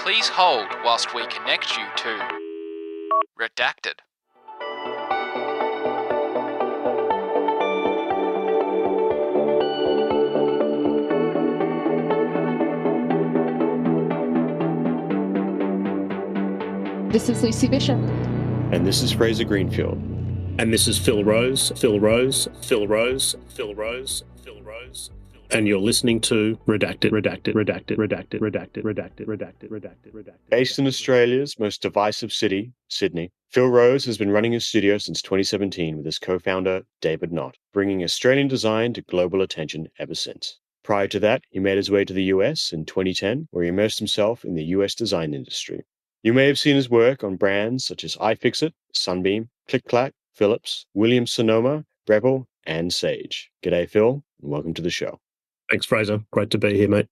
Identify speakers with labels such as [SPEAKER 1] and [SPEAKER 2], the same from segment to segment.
[SPEAKER 1] Please hold whilst we connect you to Redacted.
[SPEAKER 2] This is Lucy Bishop.
[SPEAKER 3] And this is Fraser Greenfield.
[SPEAKER 4] And this is Phil Rose. And you're listening to Redacted.
[SPEAKER 3] Based in Australia's most divisive city, Sydney, Phil Rose has been running his studio since 2017 with his co-founder, David Knott, bringing Australian design to global attention ever since. Prior to that, he made his way to the US in 2010, where he immersed himself in the US design industry. You may have seen his work on brands such as iFixit, Sunbeam, Click Clack Philips, Williams-Sonoma, Breville, and Sage. G'day, Phil, and welcome to the show.
[SPEAKER 4] Thanks, Fraser. Great to be here, mate.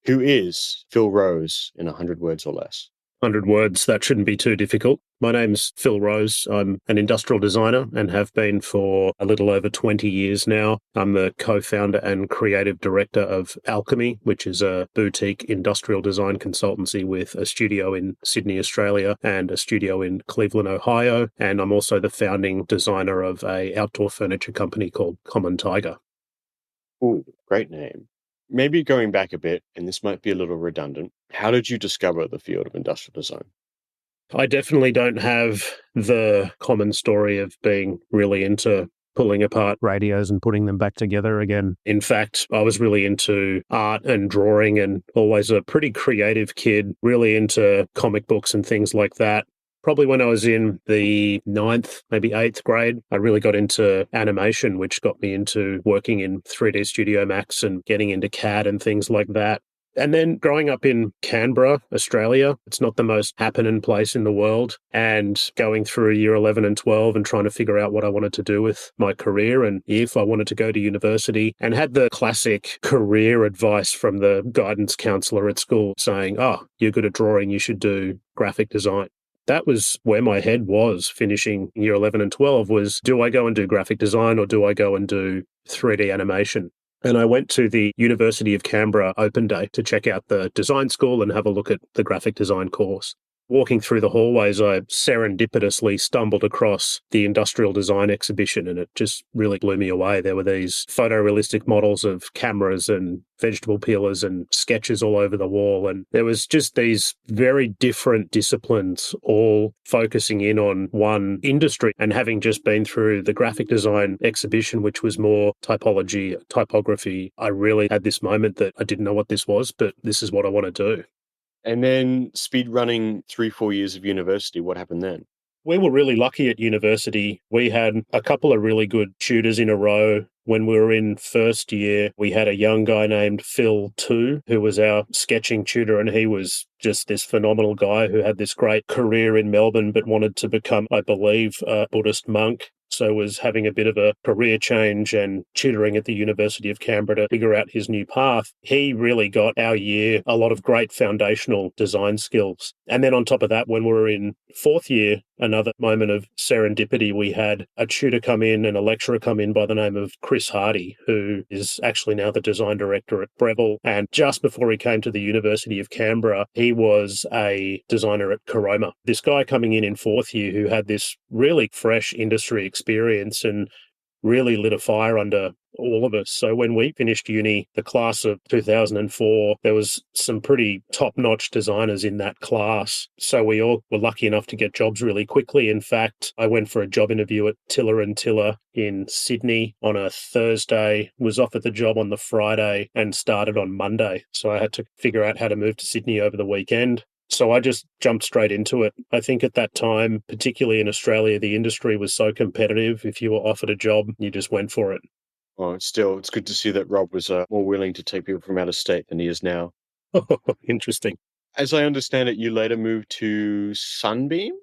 [SPEAKER 3] Who is Phil Rose in 100 words or less?
[SPEAKER 4] 100 words, that shouldn't be too difficult. My name's Phil Rose. I'm an industrial designer and have been for a little over 20 years now. I'm the co-founder and creative director of Alquemy, which is a boutique industrial design consultancy with a studio in Sydney, Australia, and a studio in Cleveland, Ohio. And I'm also the founding designer of an outdoor furniture company called Common Tiger.
[SPEAKER 3] Ooh, great name. Maybe going back a bit, and this might be a little redundant, how did you discover the field of industrial design?
[SPEAKER 4] I definitely don't have the common story of being really into pulling apart radios and putting them back together again. In fact, I was really into art and drawing and always a pretty creative kid, really into comic books and things like that. Probably when I was in the 9th, maybe 8th grade, I really got into animation, which got me into working in 3D Studio Max and getting into CAD and things like that. And then growing up in Canberra, Australia, it's not the most happening place in the world, and going through year 11 and 12 and trying to figure out what I wanted to do with my career and if I wanted to go to university, and had the classic career advice from the guidance counselor at school saying, "Oh, you're good at drawing, you should do graphic design." That was where my head was finishing year 11 and 12 was, do I go and do graphic design or do I go and do 3D animation? And I went to the University of Canberra Open Day to check out the design school and have a look at the graphic design course. Walking through the hallways, I serendipitously stumbled across the industrial design exhibition, and it just really blew me away. There were these photorealistic models of cameras and vegetable peelers and sketches all over the wall. And there was just these very different disciplines all focusing in on one industry. And having just been through the graphic design exhibition, which was more typography, I really had this moment that I didn't know what this was, but this is what I want to do.
[SPEAKER 3] And then speed running 3-4 years of university, what happened then?
[SPEAKER 4] We were really lucky at university. We had a couple of really good tutors in a row. When we were in first year, we had a young guy named Phil too, who was our sketching tutor, and he was just this phenomenal guy who had this great career in Melbourne but wanted to become, I believe, a Buddhist monk. So was having a bit of a career change and tutoring at the University of Canberra to figure out his new path. He really got our year a lot of great foundational design skills. And then on top of that, when we were in fourth year, another moment of serendipity, we had a tutor come in and a lecturer come in by the name of Chris Hardy, who is actually now the design director at Breville. And just before he came to the University of Canberra, he was a designer at Caroma. This guy coming in fourth year who had this really fresh industry experience and really lit a fire under all of us. So when we finished uni, the class of 2004, there was some pretty top-notch designers in that class. So we all were lucky enough to get jobs really quickly. In fact, I went for a job interview at Tiller & Tiller in Sydney on a Thursday, was offered the job on the Friday and started on Monday. So I had to figure out how to move to Sydney over the weekend. So I just jumped straight into it. I think at that time, particularly in Australia, the industry was so competitive. If you were offered a job, you just went for it.
[SPEAKER 3] Well, it's good to see that Rob was more willing to take people from out of state than he is now.
[SPEAKER 4] Interesting.
[SPEAKER 3] As I understand it, you later moved to Sunbeam?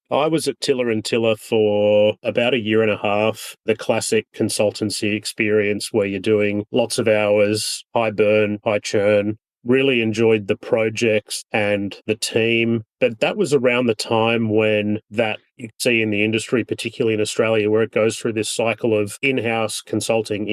[SPEAKER 4] I was at Tiller & Tiller for about a year and a half, the classic consultancy experience where you're doing lots of hours, high burn, high churn, really enjoyed the projects and the team. But that was around the time when that you see in the industry, particularly in Australia, where it goes through this cycle of in-house consulting.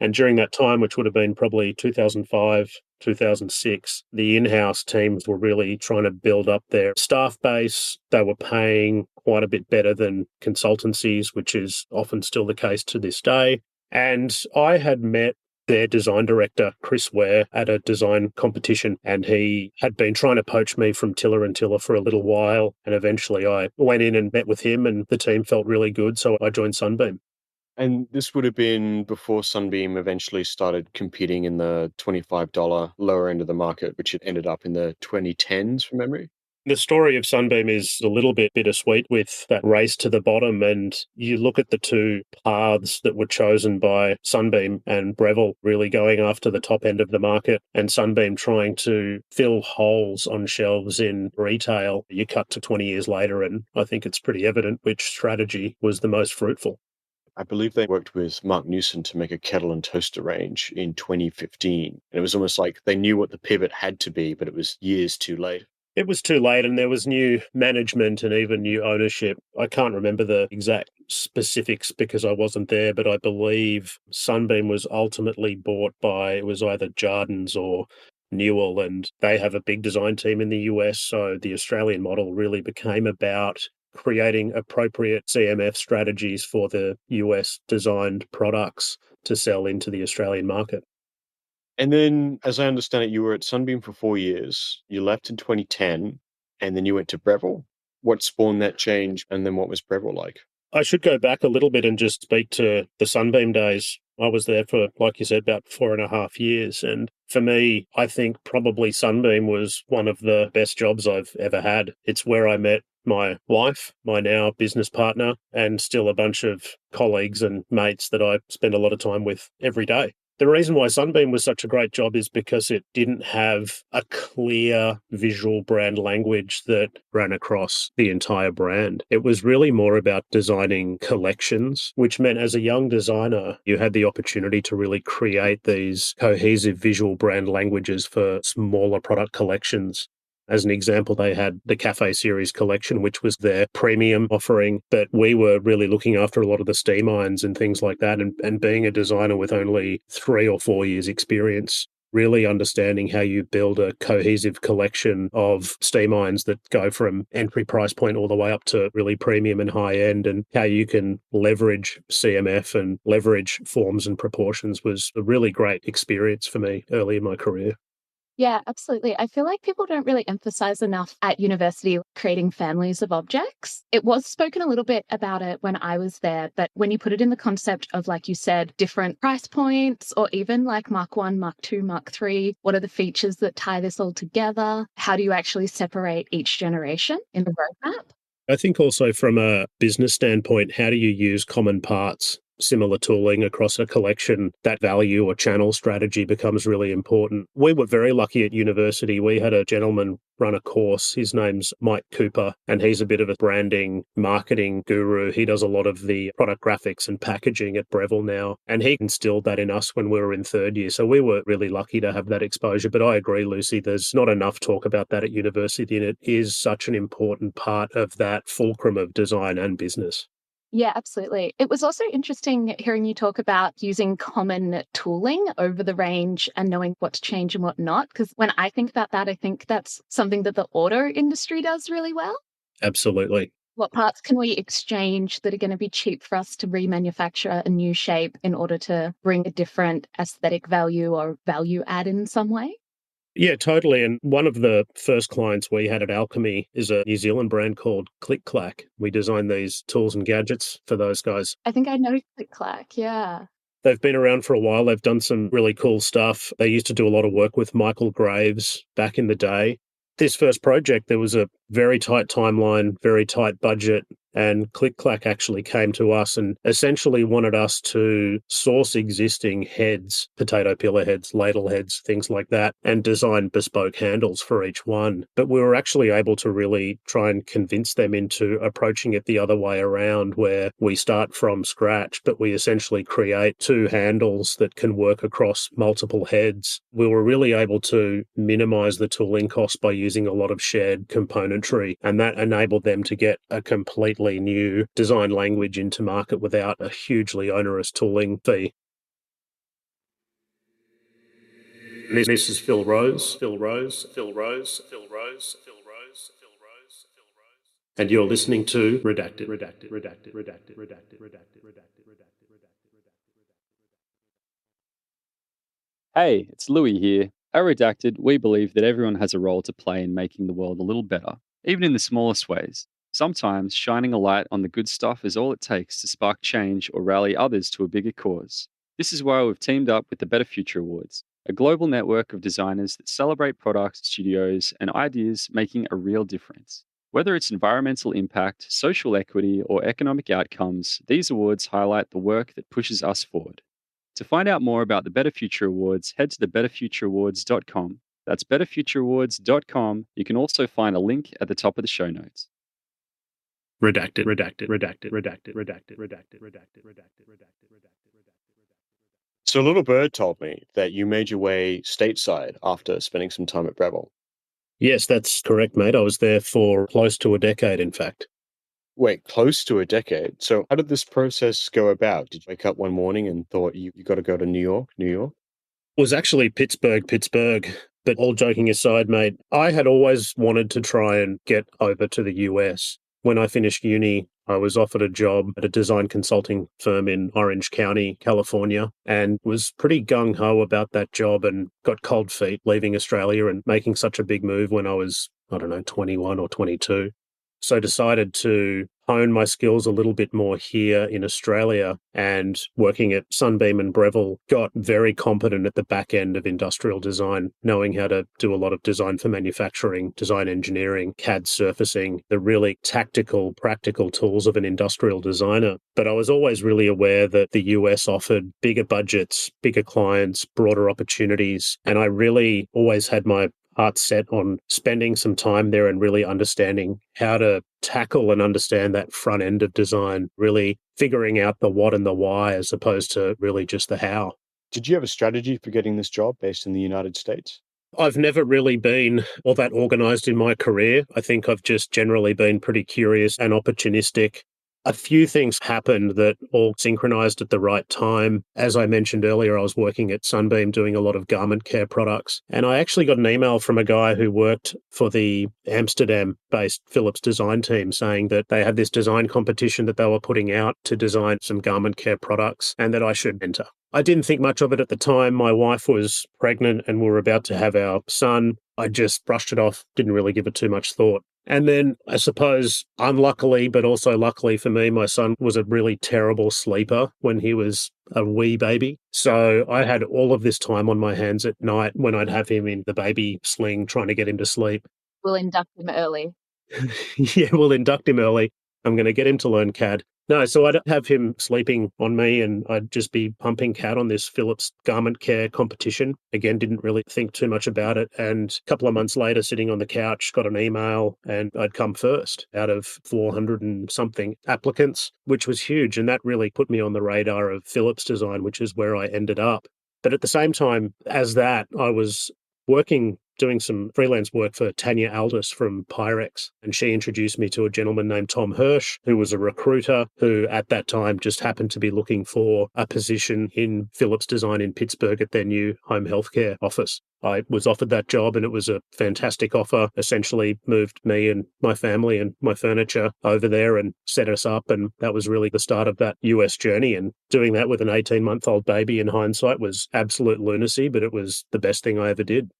[SPEAKER 4] And during that time, which would have been probably 2005, 2006, the in-house teams were really trying to build up their staff base. They were paying quite a bit better than consultancies, which is often still the case to this day. And I had met their design director, Chris Ware, at a design competition, and he had been trying to poach me from Tiller and Tiller for a little while. And eventually I went in and met with him, and the team felt really good. So I joined Sunbeam.
[SPEAKER 3] And this would have been before Sunbeam eventually started competing in the $25 lower end of the market, which it ended up in the 2010s from memory.
[SPEAKER 4] The story of Sunbeam is a little bit bittersweet with that race to the bottom. And you look at the two paths that were chosen by Sunbeam and Breville, really going after the top end of the market, and Sunbeam trying to fill holes on shelves in retail. You cut to 20 years later, and I think it's pretty evident which strategy was the most fruitful.
[SPEAKER 3] I believe they worked with Mark Newson to make a kettle and toaster range in 2015. And it was almost like they knew what the pivot had to be, but it was years too late.
[SPEAKER 4] It was too late, and there was new management and even new ownership. I can't remember the exact specifics because I wasn't there, but I believe Sunbeam was ultimately bought by, it was either Jardins or Newell, and they have a big design team in the US. So the Australian model really became about creating appropriate CMF strategies for the US designed products to sell into the Australian market.
[SPEAKER 3] And then, as I understand it, you were at Sunbeam for 4 years. You left in 2010, and then you went to Breville. What spawned that change, and then what was Breville like?
[SPEAKER 4] I should go back a little bit and just speak to the Sunbeam days. I was there for, like you said, about 4.5 years. And for me, I think probably Sunbeam was one of the best jobs I've ever had. It's where I met my wife, my now business partner, and still a bunch of colleagues and mates that I spend a lot of time with every day. The reason why Sunbeam was such a great job is because it didn't have a clear visual brand language that ran across the entire brand. It was really more about designing collections, which meant as a young designer, you had the opportunity to really create these cohesive visual brand languages for smaller product collections. As an example, they had the Cafe Series collection, which was their premium offering, but we were really looking after a lot of the steam irons and things like that. And being a designer with only 3 or 4 years experience, really understanding how you build a cohesive collection of steam irons that go from entry price point all the way up to really premium and high end, and how you can leverage CMF and leverage forms and proportions was a really great experience for me early in my career.
[SPEAKER 2] Yeah, absolutely. I feel like people don't really emphasize enough at university creating families of objects. It was spoken a little bit about it when I was there, but when you put it in the concept of, like you said, different price points, or even like Mark 1, Mark 2, Mark 3, what are the features that tie this all together? How do you actually separate each generation in the roadmap?
[SPEAKER 4] I think also from a business standpoint, how do you use common parts? Similar tooling across a collection, that value or channel strategy becomes really important. We were very lucky at university. We had a gentleman run a course. His name's Mike Cooper, and he's a bit of a branding, marketing guru. He does a lot of the product graphics and packaging at Breville now, and he instilled that in us when we were in third year. So we were really lucky to have that exposure. But I agree, Lucy, there's not enough talk about that at university, and it is such an important part of that fulcrum of design and business.
[SPEAKER 2] Yeah, absolutely. It was also interesting hearing you talk about using common tooling over the range and knowing what to change and what not. Because when I think about that, I think that's something that the auto industry does really well.
[SPEAKER 4] Absolutely.
[SPEAKER 2] What parts can we exchange that are going to be cheap for us to remanufacture a new shape in order to bring a different aesthetic value or value add in some way?
[SPEAKER 4] Yeah, totally. And one of the first clients we had at Alquemy is a New Zealand brand called Click Clack. We designed these tools and gadgets for those guys.
[SPEAKER 2] I think I know Click Clack, yeah.
[SPEAKER 4] They've been around for a while. They've done some really cool stuff. They used to do a lot of work with Michael Graves back in the day. This first project, there was a very tight timeline, very tight budget. And Click Clack actually came to us and essentially wanted us to source existing heads, potato peeler heads, ladle heads, things like that, and design bespoke handles for each one. But we were actually able to really try and convince them into approaching it the other way around, where we start from scratch, but we essentially create two handles that can work across multiple heads. We were really able to minimize the tooling costs by using a lot of shared componentry, and that enabled them to get a completely new design language into market without a hugely onerous tooling fee. This is Phil Rose, and you're listening to Redacted.
[SPEAKER 5] Hey, it's Louis here. At Redacted, we believe that everyone has a role to play in making the world a little better, even in the smallest ways. Sometimes shining a light on the good stuff is all it takes to spark change or rally others to a bigger cause. This is why we've teamed up with the Better Future Awards, a global network of designers that celebrate products, studios, and ideas making a real difference. Whether it's environmental impact, social equity, or economic outcomes, these awards highlight the work that pushes us forward. To find out more about the Better Future Awards, head to thebetterfutureawards.com. That's betterfutureawards.com. You can also find a link at the top of the show notes.
[SPEAKER 4] Redacted.
[SPEAKER 3] So a little bird told me that you made your way stateside after spending some time at Breville.
[SPEAKER 4] Yes, that's correct, mate. I was there for close to a decade, in fact.
[SPEAKER 3] Wait, close to a decade. So how did this process go about? Did you wake up one morning and thought you got to go to New York?
[SPEAKER 4] It was actually Pittsburgh. But all joking aside, mate, I had always wanted to try and get over to the US. When I finished uni, I was offered a job at a design consulting firm in Orange County, California, and was pretty gung-ho about that job and got cold feet leaving Australia and making such a big move when I was, 21 or 22. So decided to hone my skills a little bit more here in Australia, and working at Sunbeam and Breville, got very competent at the back end of industrial design, knowing how to do a lot of design for manufacturing, design engineering, CAD surfacing, the really tactical, practical tools of an industrial designer. But I was always really aware that the US offered bigger budgets, bigger clients, broader opportunities, and I really always had my heart set on spending some time there and really understanding how to tackle and understand that front end of design, really figuring out the what and the why as opposed to really just the how.
[SPEAKER 3] Did you have a strategy for getting this job based in the United States?
[SPEAKER 4] I've never really been all that organized in my career. I think I've just generally been pretty curious and opportunistic. A few things happened that all synchronized at the right time. As I mentioned earlier, I was working at Sunbeam doing a lot of garment care products. And I actually got an email from a guy who worked for the Amsterdam-based Philips Design team saying that they had this design competition that they were putting out to design some garment care products and that I should enter. I didn't think much of it at the time. My wife was pregnant and we were about to have our son. I just brushed it off, didn't really give it too much thought. And then I suppose, unluckily, but also luckily for me, my son was a really terrible sleeper when he was a wee baby. So I had all of this time on my hands at night when I'd have him in the baby sling trying to get him to sleep.
[SPEAKER 2] We'll induct him early.
[SPEAKER 4] Yeah, we'll induct him early. I'm going to get him to learn CAD. No, so I'd have him sleeping on me and I'd just be pumping CAD on this Philips garment care competition. Again, didn't really think too much about it. And a couple of months later, sitting on the couch, got an email and I'd come first out of 400 and something applicants, which was huge. And that really put me on the radar of Philips Design, which is where I ended up. But at the same time as that, I was doing some freelance work for Tanya Aldous from Pyrex. And she introduced me to a gentleman named Tom Hirsch, who was a recruiter who at that time just happened to be looking for a position in Philips Design in Pittsburgh at their new home healthcare office. I was offered that job and it was a fantastic offer, essentially moved me and my family and my furniture over there and set us up. And that was really the start of that US journey. And doing that with an 18-month-old baby in hindsight was absolute lunacy, but it was the best thing I ever did.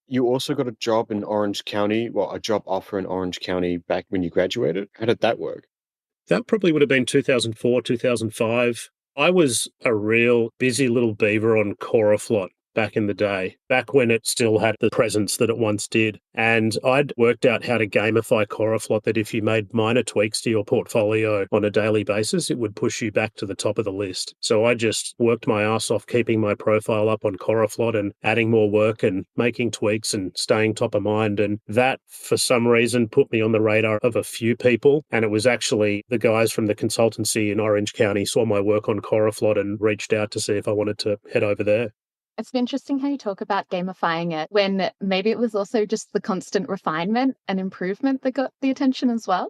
[SPEAKER 3] You also got a job in Orange County, a job offer in Orange County back when you graduated. How did that work?
[SPEAKER 4] That probably would have been 2004, 2005. I was a real busy little beaver on Coraflot. back in the day, back when it still had the presence that it once did. And I'd worked out how to gamify Coraflot, that if you made minor tweaks to your portfolio on a daily basis, it would push you back to the top of the list. So I just worked my ass off keeping my profile up on Coraflot and adding more work and making tweaks and staying top of mind. And that, for some reason, put me on the radar of a few people. And it was actually the guys from the consultancy in Orange County saw my work on Coraflot and reached out to see if I wanted to head over there.
[SPEAKER 2] It's interesting how you talk about gamifying it when maybe it was also just the constant refinement and improvement that got the attention as well.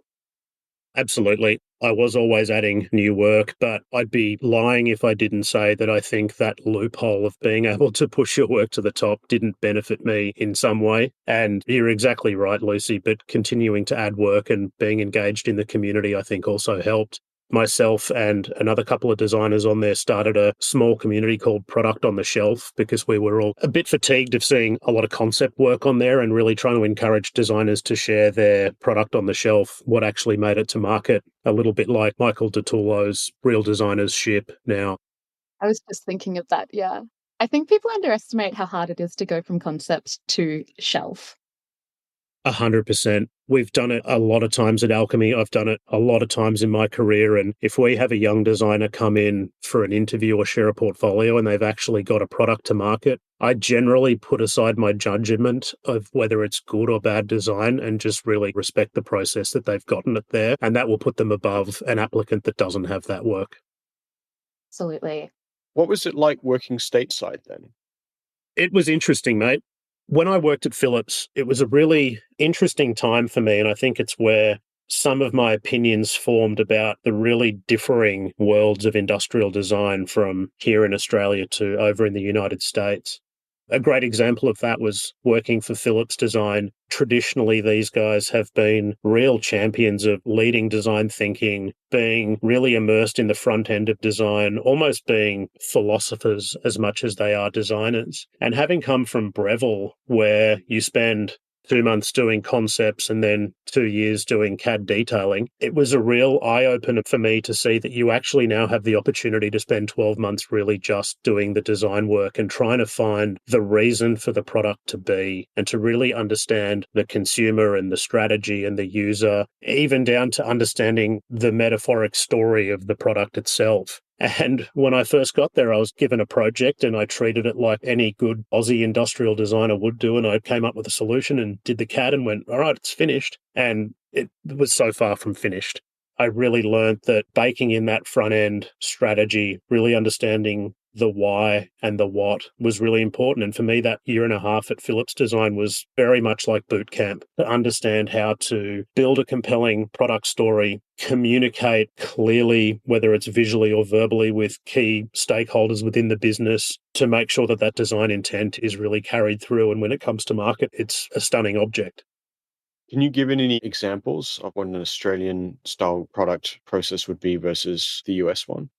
[SPEAKER 4] Absolutely. I was always adding new work, but I'd be lying if I didn't say that I think that loophole of being able to push your work to the top didn't benefit me in some way. And you're exactly right, Lucy, but continuing to add work and being engaged in the community, I think, also helped. Myself and another couple of designers on there started a small community called Product on the Shelf because we were all a bit fatigued of seeing a lot of concept work on there and really trying to encourage designers to share their product on the shelf, what actually made it to market, a little bit like Michael DeTullo's Real Designers ship now.
[SPEAKER 2] I was just thinking of that, yeah. I think people underestimate how hard it is to go from concept to shelf.
[SPEAKER 4] 100%. We've done it a lot of times at Alquemy. I've done it a lot of times in my career. And if we have a young designer come in for an interview or share a portfolio and they've actually got a product to market, I generally put aside my judgment of whether it's good or bad design and just really respect the process that they've gotten it there. And that will put them above an applicant that doesn't have that work.
[SPEAKER 2] Absolutely.
[SPEAKER 3] What was it like working stateside then?
[SPEAKER 4] It was interesting, mate. When I worked at Philips, it was a really interesting time for me, and I think it's where some of my opinions formed about the really differing worlds of industrial design from here in Australia to over in the United States. A great example of that was working for Philips Design. Traditionally, these guys have been real champions of leading design thinking, being really immersed in the front end of design, almost being philosophers as much as they are designers. And having come from Breville, where you spend 2 months doing concepts and then 2 years doing CAD detailing, it was a real eye-opener for me to see that you actually now have the opportunity to spend 12 months really just doing the design work and trying to find the reason for the product to be and to really understand the consumer and the strategy and the user, even down to understanding the metaphoric story of the product itself. And when I first got there, I was given a project and I treated it like any good Aussie industrial designer would do. And I came up with a solution and did the CAD and went, all right, it's finished. And it was so far from finished. I really learned that baking in that front end strategy, really understanding the why and the what was really important. And for me, that year and a half at Philips Design was very much like boot camp to understand how to build a compelling product story, communicate clearly, whether it's visually or verbally, with key stakeholders within the business to make sure that that design intent is really carried through. And when it comes to market, it's a stunning object.
[SPEAKER 3] Can you give any examples of what an Australian style product process would be versus the US one?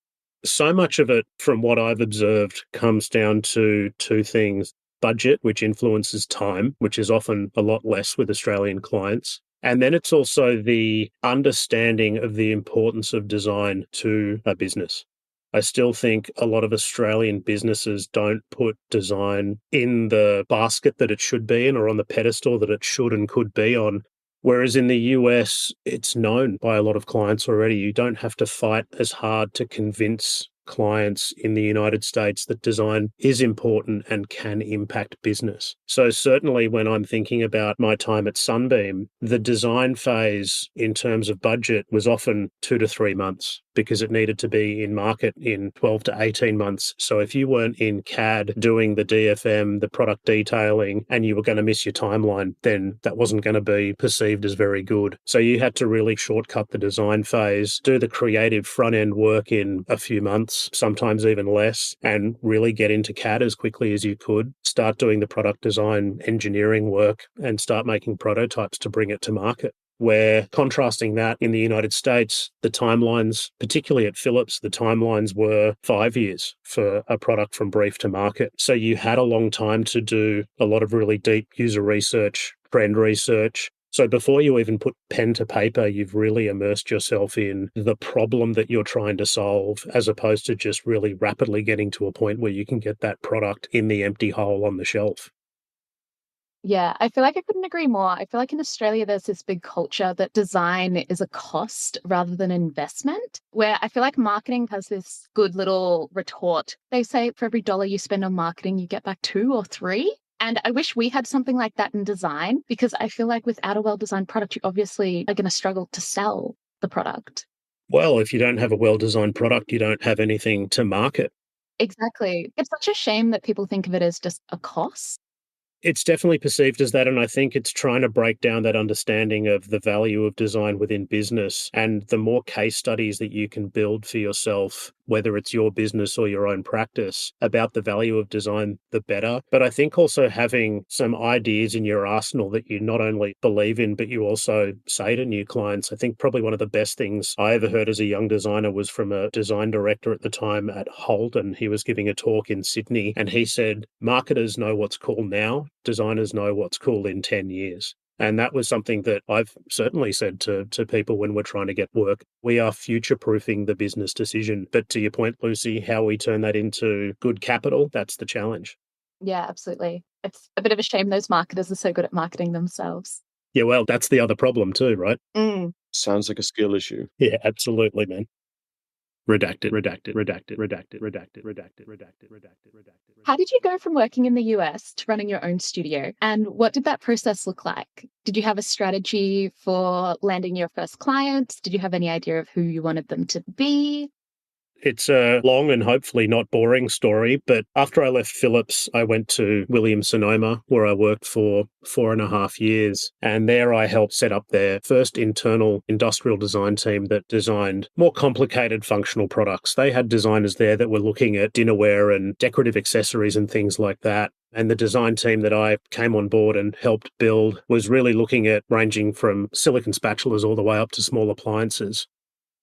[SPEAKER 4] So much of it, from what I've observed, comes down to two things. Budget, which influences time, which is often a lot less with Australian clients. And then it's also the understanding of the importance of design to a business. I still think a lot of Australian businesses don't put design in the basket that it should be in or on the pedestal that it should and could be on. Whereas in the US, it's known by a lot of clients already. You don't have to fight as hard to convince clients in the United States that design is important and can impact business. So certainly when I'm thinking about my time at Sunbeam, the design phase in terms of budget was often 2 to 3 months because it needed to be in market in 12 to 18 months. So if you weren't in CAD doing the DFM, the product detailing, and you were going to miss your timeline, then that wasn't going to be perceived as very good. So you had to really shortcut the design phase, do the creative front end work in a few months, sometimes even less, and really get into CAD as quickly as you could, start doing the product design engineering work, and start making prototypes to bring it to market. Where contrasting that in the United States, the timelines, particularly at Philips, the timelines were 5 years for a product from brief to market. So you had a long time to do a lot of really deep user research, trend research, So before you even put pen to paper, you've really immersed yourself in the problem that you're trying to solve, as opposed to just really rapidly getting to a point where you can get that product in the empty hole on the shelf.
[SPEAKER 2] Yeah, I feel like I couldn't agree more. I feel like in Australia, there's this big culture that design is a cost rather than investment, where I feel like marketing has this good little retort. They say for every dollar you spend on marketing, you get back 2 or 3. And I wish we had something like that in design, because I feel like without a well-designed product, you obviously are going to struggle to sell the product.
[SPEAKER 4] Well, if you don't have a well-designed product, you don't have anything to market.
[SPEAKER 2] Exactly. It's such a shame that people think of it as just a cost.
[SPEAKER 4] It's definitely perceived as that, and I think it's trying to break down that understanding of the value of design within business. And the more case studies that you can build for yourself, whether it's your business or your own practice, about the value of design, the better. But I think also having some ideas in your arsenal that you not only believe in, but you also say to new clients. I think probably one of the best things I ever heard as a young designer was from a design director at the time at Holden. He was giving a talk in Sydney, and he said, marketers know what's cool now, designers know what's cool in 10 years. And that was something that I've certainly said to people when we're trying to get work. We are future-proofing the business decision. But to your point, Lucy, how we turn that into good capital, that's the challenge.
[SPEAKER 2] Yeah, absolutely. It's a bit of a shame those marketers are so good at marketing themselves.
[SPEAKER 4] Yeah, well, that's the other problem too, right?
[SPEAKER 3] Sounds like a skill issue.
[SPEAKER 4] Yeah, absolutely, man. Redacted, redacted, redacted, redacted, redacted, redacted, redacted, redacted.
[SPEAKER 2] How did you go from working in the US to running your own studio? And what did that process look like? Did you have a strategy for landing your first clients? Did you have any idea of who you wanted them to be?
[SPEAKER 4] It's a long and hopefully not boring story, but after I left Philips, I went to Williams-Sonoma, where I worked for 4.5 years. And there I helped set up their first internal industrial design team that designed more complicated functional products. They had designers there that were looking at dinnerware and decorative accessories and things like that. And the design team that I came on board and helped build was really looking at ranging from silicon spatulas all the way up to small appliances.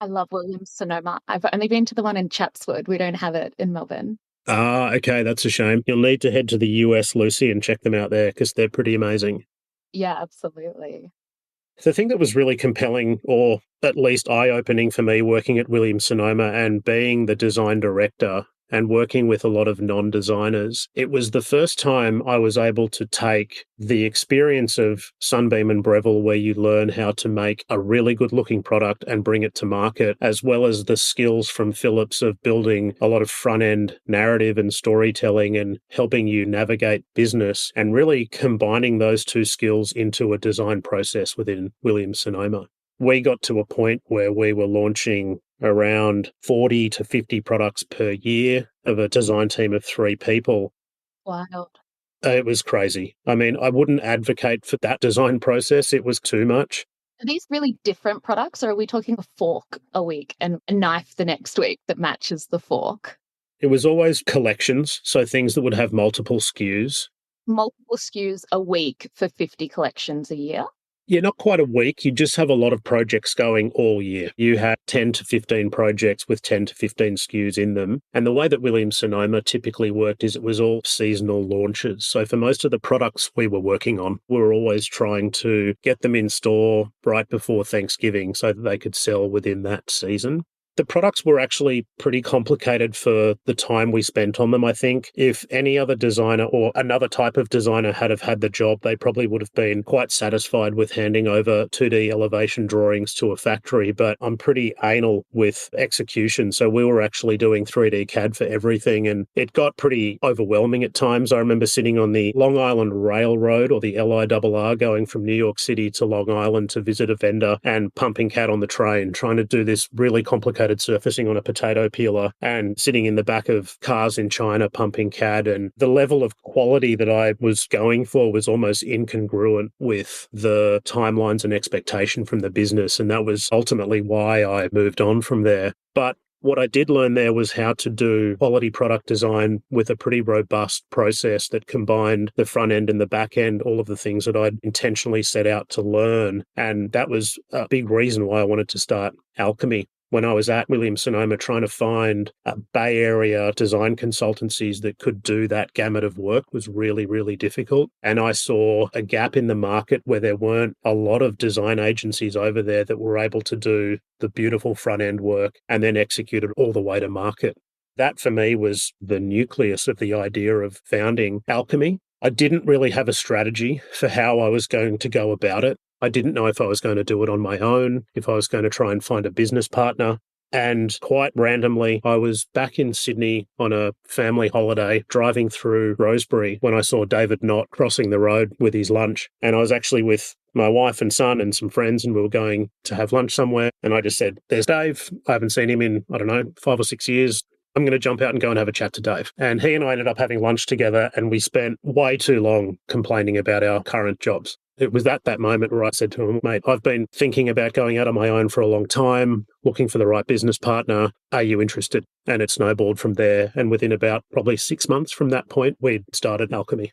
[SPEAKER 2] I love Williams-Sonoma. I've only been to the one in Chatswood. We don't have it in Melbourne.
[SPEAKER 4] Ah, okay, that's a shame. You'll need to head to the US, Lucy, and check them out there because they're pretty amazing.
[SPEAKER 2] Yeah, absolutely.
[SPEAKER 4] The thing that was really compelling, or at least eye-opening for me working at Williams-Sonoma and being the design director and working with a lot of non-designers, it was the first time I was able to take the experience of Sunbeam and Breville, where you learn how to make a really good-looking product and bring it to market, as well as the skills from Philips of building a lot of front-end narrative and storytelling and helping you navigate business, and really combining those two skills into a design process within Williams-Sonoma. We got to a point where we were launching around 40 to 50 products per year of a design team of 3 people.
[SPEAKER 2] Wild.
[SPEAKER 4] It was crazy. I mean, I wouldn't advocate for that design process. It was too much.
[SPEAKER 2] Are these really different products, or are we talking a fork a week and a knife the next week that matches the fork?
[SPEAKER 4] It was always collections, so things that would have multiple SKUs.
[SPEAKER 2] Multiple SKUs a week for 50 collections a year?
[SPEAKER 4] Yeah, not quite a week. You just have a lot of projects going all year. You have 10 to 15 projects with 10 to 15 SKUs in them. And the way that Williams-Sonoma typically worked is it was all seasonal launches. So for most of the products we were working on, we were always trying to get them in store right before Thanksgiving so that they could sell within that season. The products were actually pretty complicated for the time we spent on them. I think if any other designer or another type of designer had have had the job, they probably would have been quite satisfied with handing over 2D elevation drawings to a factory. But I'm pretty anal with execution. So we were actually doing 3D CAD for everything. And it got pretty overwhelming at times. I remember sitting on the Long Island Railroad, or the LIRR, going from New York City to Long Island to visit a vendor and pumping CAD on the train, trying to do this really complicated surfacing on a potato peeler, and sitting in the back of cars in China pumping CAD. And the level of quality that I was going for was almost incongruent with the timelines and expectation from the business. And that was ultimately why I moved on from there. But what I did learn there was how to do quality product design with a pretty robust process that combined the front end and the back end, all of the things that I'd intentionally set out to learn. And that was a big reason why I wanted to start Alquemy. when I was at Williams-Sonoma trying to find Bay Area design consultancies that could do that gamut of work was really, really difficult. And I saw a gap in the market where there weren't a lot of design agencies over there that were able to do the beautiful front-end work and then execute it all the way to market. That for me was the nucleus of the idea of founding Alquemy. I didn't really have a strategy for how I was going to go about it. I didn't know if I was going to do it on my own, if I was going to try and find a business partner. And quite randomly, I was back in Sydney on a family holiday, driving through Rosebery when I saw David Knott crossing the road with his lunch. And I was actually with my wife and son and some friends, and we were going to have lunch somewhere. And I just said, there's Dave. I haven't seen him in, 5 or 6 years. I'm going to jump out and go and have a chat to Dave. And he and I ended up having lunch together, and we spent way too long complaining about our current jobs. It was at that moment where I said to him, mate, I've been thinking about going out on my own for a long time, looking for the right business partner. Are you interested? And it snowballed from there. And within about probably 6 months from that point, we'd started Alquemy.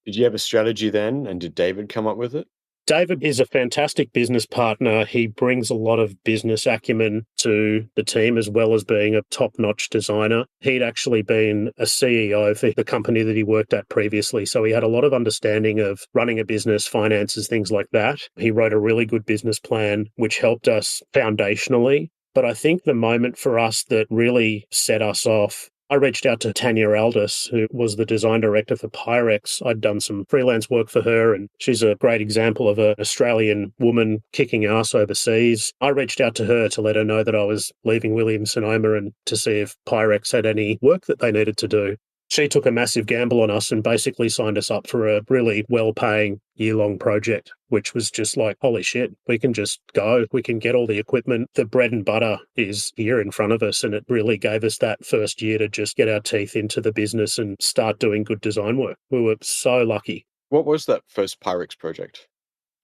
[SPEAKER 3] Did you have a strategy then? And did David come up with it?
[SPEAKER 4] David is a fantastic business partner. He brings a lot of business acumen to the team as well as being a top-notch designer. He'd actually been a CEO for the company that he worked at previously, so he had a lot of understanding of running a business, finances, things like that. He wrote a really good business plan, which helped us foundationally. But I think the moment for us that really set us off, I reached out to Tanya Aldis, who was the design director for Pyrex. I'd done some freelance work for her, and she's a great example of an Australian woman kicking ass overseas. I reached out to her to let her know that I was leaving Williams-Sonoma and to see if Pyrex had any work that they needed to do. She took a massive gamble on us and basically signed us up for a really well-paying year-long project, which was just like, holy shit, we can just go. We can get all the equipment. The bread and butter is here in front of us, and it really gave us that first year to just get our teeth into the business and start doing good design work. We were so lucky.
[SPEAKER 3] What was that first Pyrex project?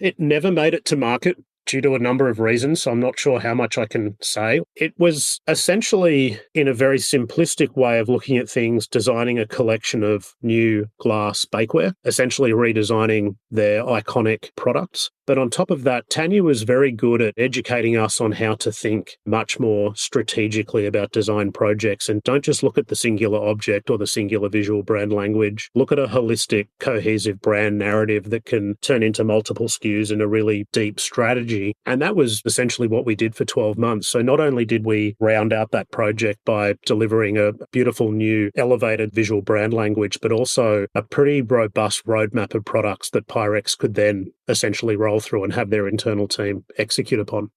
[SPEAKER 4] It never made it to market due to a number of reasons, so I'm not sure how much I can say. It was essentially, in a very simplistic way of looking at things, designing a collection of new glass bakeware, essentially redesigning their iconic products. But on top of that, Tanya was very good at educating us on how to think much more strategically about design projects and don't just look at the singular object or the singular visual brand language. Look at a holistic, cohesive brand narrative that can turn into multiple SKUs and a really deep strategy. And that was essentially what we did for 12 months. So not only did we round out that project by delivering a beautiful new elevated visual brand language, but also a pretty robust roadmap of products that Pyrex could then essentially roll through and have their internal team execute upon.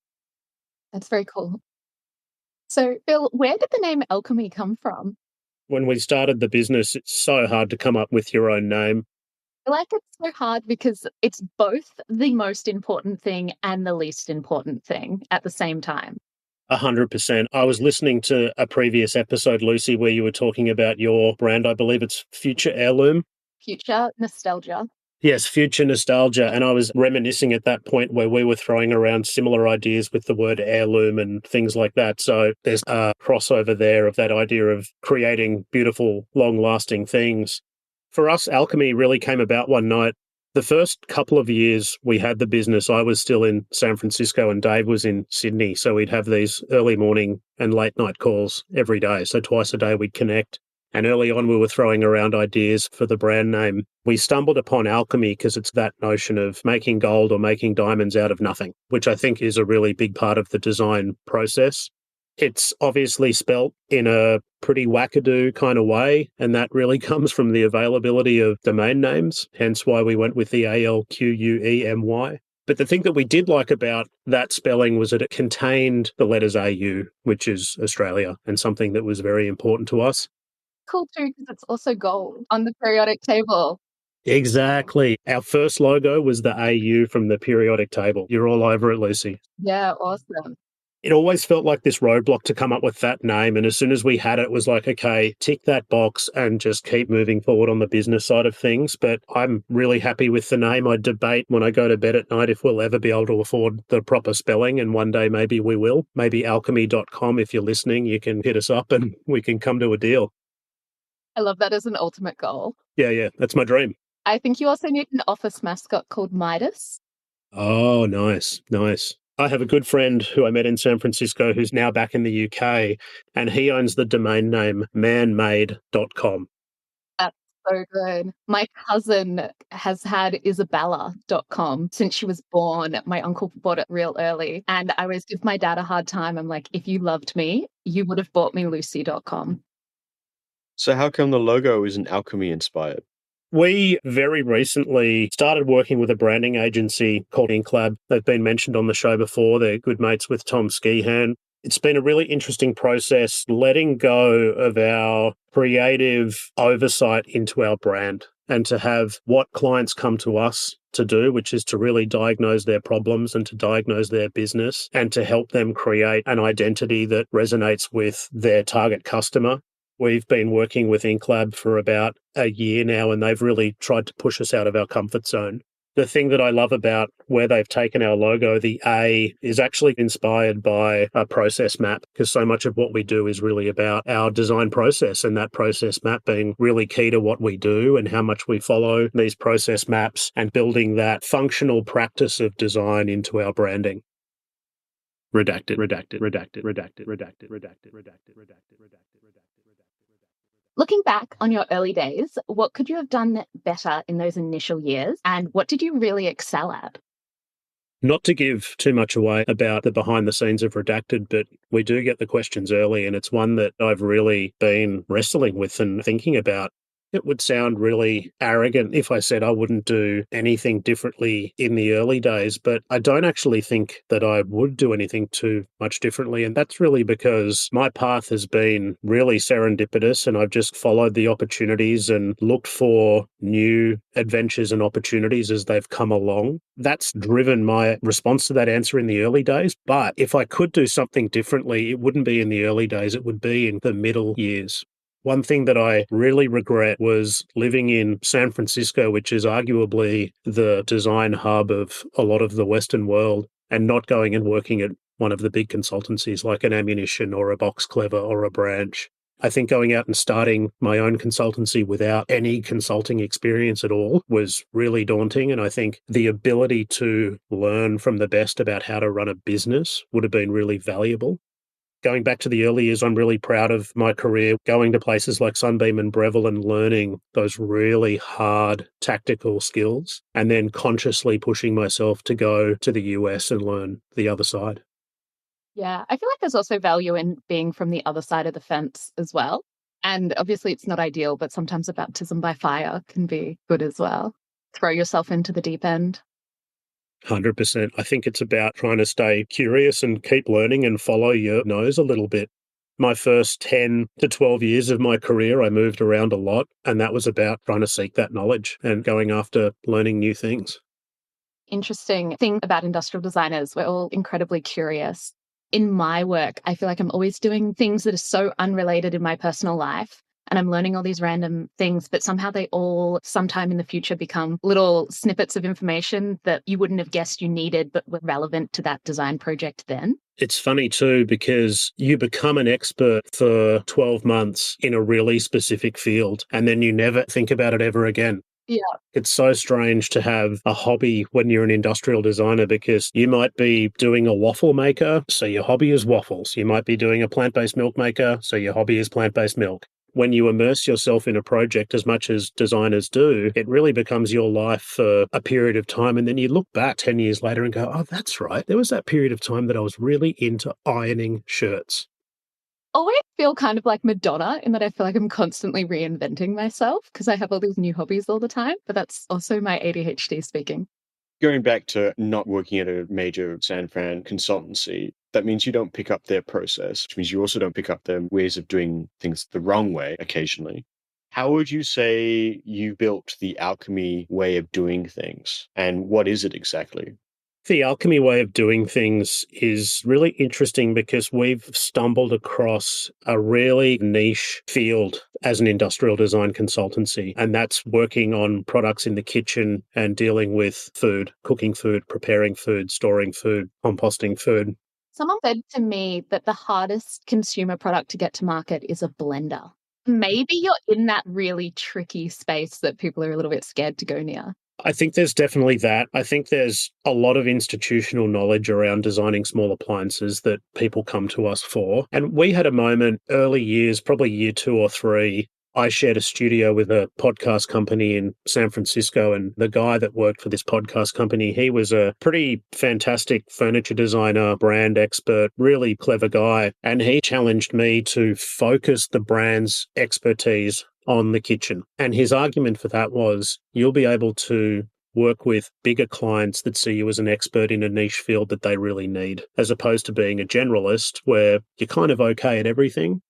[SPEAKER 2] That's very cool. So, Bill, where did the name Alquemy come from?
[SPEAKER 4] When we started the business, it's so hard to come up with your own name.
[SPEAKER 2] I like it's so hard because it's both the most important thing and the least important thing at the same time.
[SPEAKER 4] 100%. I was listening to a previous episode, Lucy, where you were talking about your brand. I believe it's Future Heirloom.
[SPEAKER 2] Future Nostalgia.
[SPEAKER 4] Yes, Future Nostalgia. And I was reminiscing at that point where we were throwing around similar ideas with the word heirloom and things like that. So there's a crossover there of that idea of creating beautiful, long-lasting things. For us, Alquemy really came about one night. The first couple of years we had the business, I was still in San Francisco and Dave was in Sydney. So we'd have these early morning and late night calls every day. So twice a day we'd connect. And early on, we were throwing around ideas for the brand name. We stumbled upon Alquemy because it's that notion of making gold or making diamonds out of nothing, which I think is a really big part of the design process. It's obviously spelt in a pretty wackadoo kind of way, and that really comes from the availability of domain names, hence why we went with the ALQUEMY. But the thing that we did like about that spelling was that it contained the letters AU, which is Australia, and something that was very important to us.
[SPEAKER 2] Cool too, because it's also gold on the periodic table.
[SPEAKER 4] Exactly. Our first logo was the AU from the periodic table. You're all over it, Lucy.
[SPEAKER 2] Yeah, awesome.
[SPEAKER 4] It always felt like this roadblock to come up with that name. And as soon as we had it, it was like, okay, tick that box and just keep moving forward on the business side of things. But I'm really happy with the name. I debate when I go to bed at night if we'll ever be able to afford the proper spelling. And one day maybe we will. Maybe alquemy.com. If you're listening, you can hit us up and we can come to a deal.
[SPEAKER 2] I love that as an ultimate goal.
[SPEAKER 4] Yeah, that's my dream.
[SPEAKER 2] I think you also need an office mascot called Midas.
[SPEAKER 4] Oh, nice. I have a good friend who I met in San Francisco who's now back in the UK, and he owns the domain name manmade.com.
[SPEAKER 2] That's so good. My cousin has had Isabella.com since she was born. My uncle bought it real early, and I always give my dad a hard time. I'm like, if you loved me, you would have bought me Lucy.com.
[SPEAKER 3] So how come the logo isn't Alquemy inspired?
[SPEAKER 4] We very recently started working with a branding agency called Inklab. They've been mentioned on the show before. They're good mates with Tom Skehan. It's been a really interesting process letting go of our creative oversight into our brand and to have what clients come to us to do, which is to really diagnose their problems and to diagnose their business and to help them create an identity that resonates with their target customer. We've been working with Inklab for about a year now, and they've really tried to push us out of our comfort zone. The thing that I love about where they've taken our logo, the A, is actually inspired by a process map, because so much of what we do is really about our design process, and that process map being really key to what we do and how much we follow these process maps and building that functional practice of design into our branding. Redacted, redacted, redacted, redacted, redacted, redacted, redacted, redacted, redacted, redacted.
[SPEAKER 2] Looking back on your early days, what could you have done better in those initial years, and what did you really excel at?
[SPEAKER 4] Not to give too much away about the behind the scenes of Redacted, but we do get the questions early, and it's one that I've really been wrestling with and thinking about. It would sound really arrogant if I said I wouldn't do anything differently in the early days, but I don't actually think that I would do anything too much differently. And that's really because my path has been really serendipitous, and I've just followed the opportunities and looked for new adventures and opportunities as they've come along. That's driven my response to that answer in the early days. But if I could do something differently, it wouldn't be in the early days, it would be in the middle years. One thing that I really regret was living in San Francisco, which is arguably the design hub of a lot of the Western world, and not going and working at one of the big consultancies like an Ammunition or a Box Clever or a Branch. I think going out and starting my own consultancy without any consulting experience at all was really daunting. And I think the ability to learn from the best about how to run a business would have been really valuable. Going back to the early years, I'm really proud of my career, going to places like Sunbeam and Breville and learning those really hard tactical skills, and then consciously pushing myself to go to the US and learn the other side.
[SPEAKER 2] Yeah, I feel like there's also value in being from the other side of the fence as well. And obviously it's not ideal, but sometimes a baptism by fire can be good as well. Throw yourself into the deep end.
[SPEAKER 4] 100%. I think it's about trying to stay curious and keep learning and follow your nose a little bit. My first 10 to 12 years of my career, I moved around a lot, and that was about trying to seek that knowledge and going after learning new things.
[SPEAKER 2] Interesting thing about industrial designers, we're all incredibly curious. In my work, I feel like I'm always doing things that are so unrelated in my personal life. And I'm learning all these random things, but somehow they all sometime in the future become little snippets of information that you wouldn't have guessed you needed, but were relevant to that design project then.
[SPEAKER 4] It's funny too, because you become an expert for 12 months in a really specific field, and then you never think about it ever again.
[SPEAKER 2] Yeah.
[SPEAKER 4] It's so strange to have a hobby when you're an industrial designer, because you might be doing a waffle maker, so your hobby is waffles. You might be doing a plant-based milk maker, so your hobby is plant-based milk. When you immerse yourself in a project as much as designers do, it really becomes your life for a period of time. And then you look back 10 years later and go, oh, that's right. There was that period of time that I was really into ironing shirts.
[SPEAKER 2] Always feel kind of like Madonna in that I feel like I'm constantly reinventing myself because I have all these new hobbies all the time, but that's also my ADHD speaking.
[SPEAKER 3] Going back to not working at a major San Fran consultancy, that means you don't pick up their process, which means you also don't pick up their ways of doing things the wrong way occasionally. How would you say you built the Alquemy way of doing things? And what is it exactly?
[SPEAKER 4] The Alquemy way of doing things is really interesting because we've stumbled across a really niche field as an industrial design consultancy, and that's working on products in the kitchen and dealing with food, cooking food, preparing food, storing food, composting food.
[SPEAKER 2] Someone said to me that the hardest consumer product to get to market is a blender. Maybe you're in that really tricky space that people are a little bit scared to go near.
[SPEAKER 4] I think there's definitely that. I think there's a lot of institutional knowledge around designing small appliances that people come to us for. And we had a moment early years, probably year 2 or 3. I shared a studio with a podcast company in San Francisco, and the guy that worked for this podcast company, he was a pretty fantastic furniture designer, brand expert, really clever guy. And he challenged me to focus the brand's expertise on the kitchen. And his argument for that was, you'll be able to work with bigger clients that see you as an expert in a niche field that they really need, as opposed to being a generalist where you're kind of okay at everything.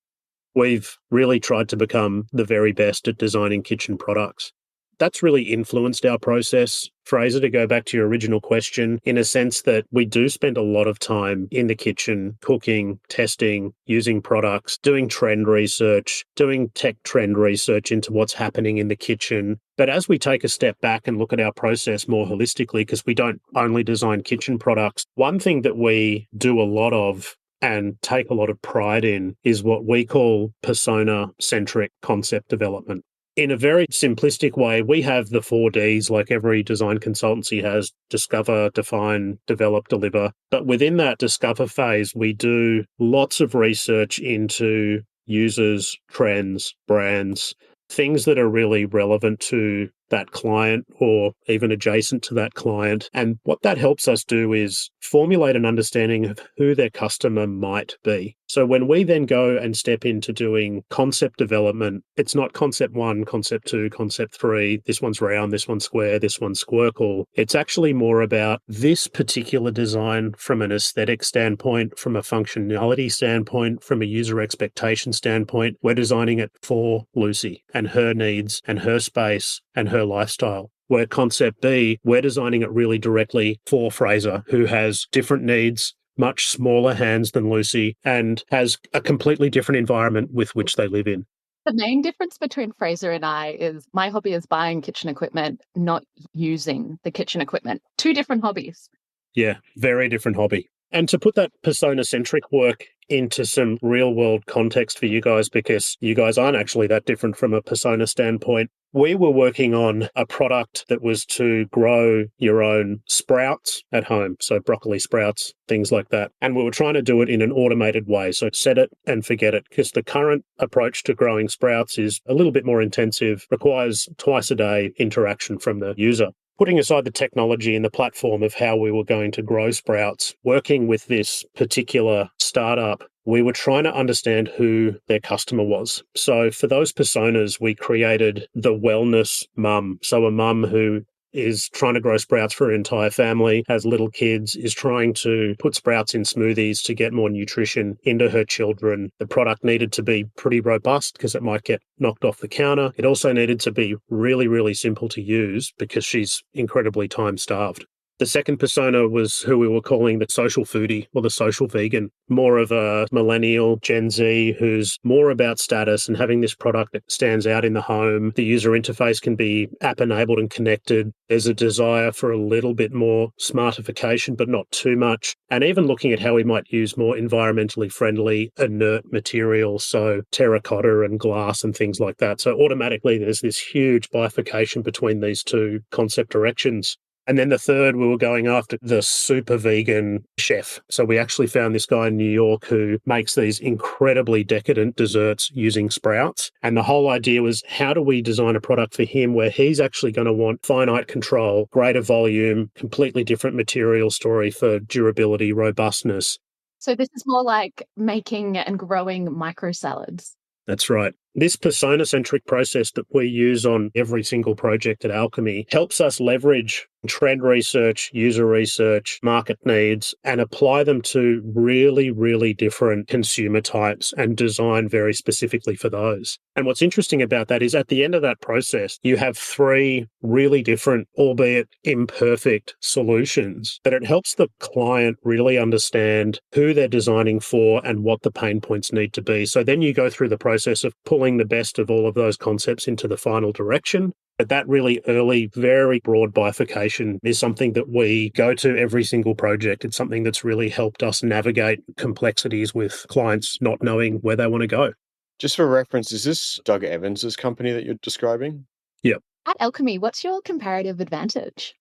[SPEAKER 4] We've really tried to become the very best at designing kitchen products. That's really influenced our process, Fraser, to go back to your original question, in a sense that we do spend a lot of time in the kitchen, cooking, testing, using products, doing trend research, doing tech trend research into what's happening in the kitchen. But as we take a step back and look at our process more holistically, because we don't only design kitchen products, one thing that we do a lot of and take a lot of pride in is what we call persona-centric concept development. In a very simplistic way, we have the 4 Ds like every design consultancy has: discover, define, develop, deliver. But within that discover phase, we do lots of research into users, trends, brands, things that are really relevant to that client or even adjacent to that client. And what that helps us do is formulate an understanding of who their customer might be. So when we then go and step into doing concept development, it's not concept 1, concept 2, concept 3, this one's round, this one's square, this one's squircle. It's actually more about this particular design from an aesthetic standpoint, from a functionality standpoint, from a user expectation standpoint. We're designing it for Lucy and her needs and her space and her lifestyle. Where concept B, we're designing it really directly for Fraser, who has different needs, much smaller hands than Lucy, and has a completely different environment with which they live in.
[SPEAKER 2] The main difference between Fraser and I is my hobby is buying kitchen equipment, not using the kitchen equipment. 2 different hobbies.
[SPEAKER 4] Yeah, very different hobby. And to put that persona-centric work into some real-world context for you guys, because you guys aren't actually that different from a persona standpoint, we were working on a product that was to grow your own sprouts at home, so broccoli sprouts, things like that. And we were trying to do it in an automated way, so set it and forget it, because the current approach to growing sprouts is a little bit more intensive, requires twice a day interaction from the user. Putting aside the technology and the platform of how we were going to grow sprouts, working with this particular startup, we were trying to understand who their customer was. So for those personas, we created the wellness mum. So a mum who is trying to grow sprouts for her entire family, has little kids, is trying to put sprouts in smoothies to get more nutrition into her children. The product needed to be pretty robust because it might get knocked off the counter. It also needed to be really, really simple to use because she's incredibly time-starved. The second persona was who we were calling the social foodie or the social vegan, more of a millennial Gen Z who's more about status and having this product that stands out in the home. The user interface can be app-enabled and connected. There's a desire for a little bit more smartification, but not too much. And even looking at how we might use more environmentally friendly, inert materials, so terracotta and glass and things like that. So automatically there's this huge bifurcation between these 2 concept directions. And then the third, we were going after the super vegan chef. So we actually found this guy in New York who makes these incredibly decadent desserts using sprouts. And the whole idea was, how do we design a product for him where he's actually going to want finite control, greater volume, completely different material story for durability, robustness.
[SPEAKER 2] So this is more like making and growing micro salads.
[SPEAKER 4] That's right. This persona-centric process that we use on every single project at Alquemy helps us leverage trend research, user research, market needs, and apply them to really, really different consumer types and design very specifically for those. And what's interesting about that is at the end of that process, you have 3 really different, albeit imperfect, solutions, but it helps the client really understand who they're designing for and what the pain points need to be. So then you go through the process of pulling the best of all of those concepts into the final direction. But that really early, very broad bifurcation is something that we go to every single project. It's something that's really helped us navigate complexities with clients not knowing where they want to go.
[SPEAKER 3] Just for reference, is this Doug Evans's company that you're describing?
[SPEAKER 4] Yep.
[SPEAKER 2] At Alquemy, what's your comparative advantage?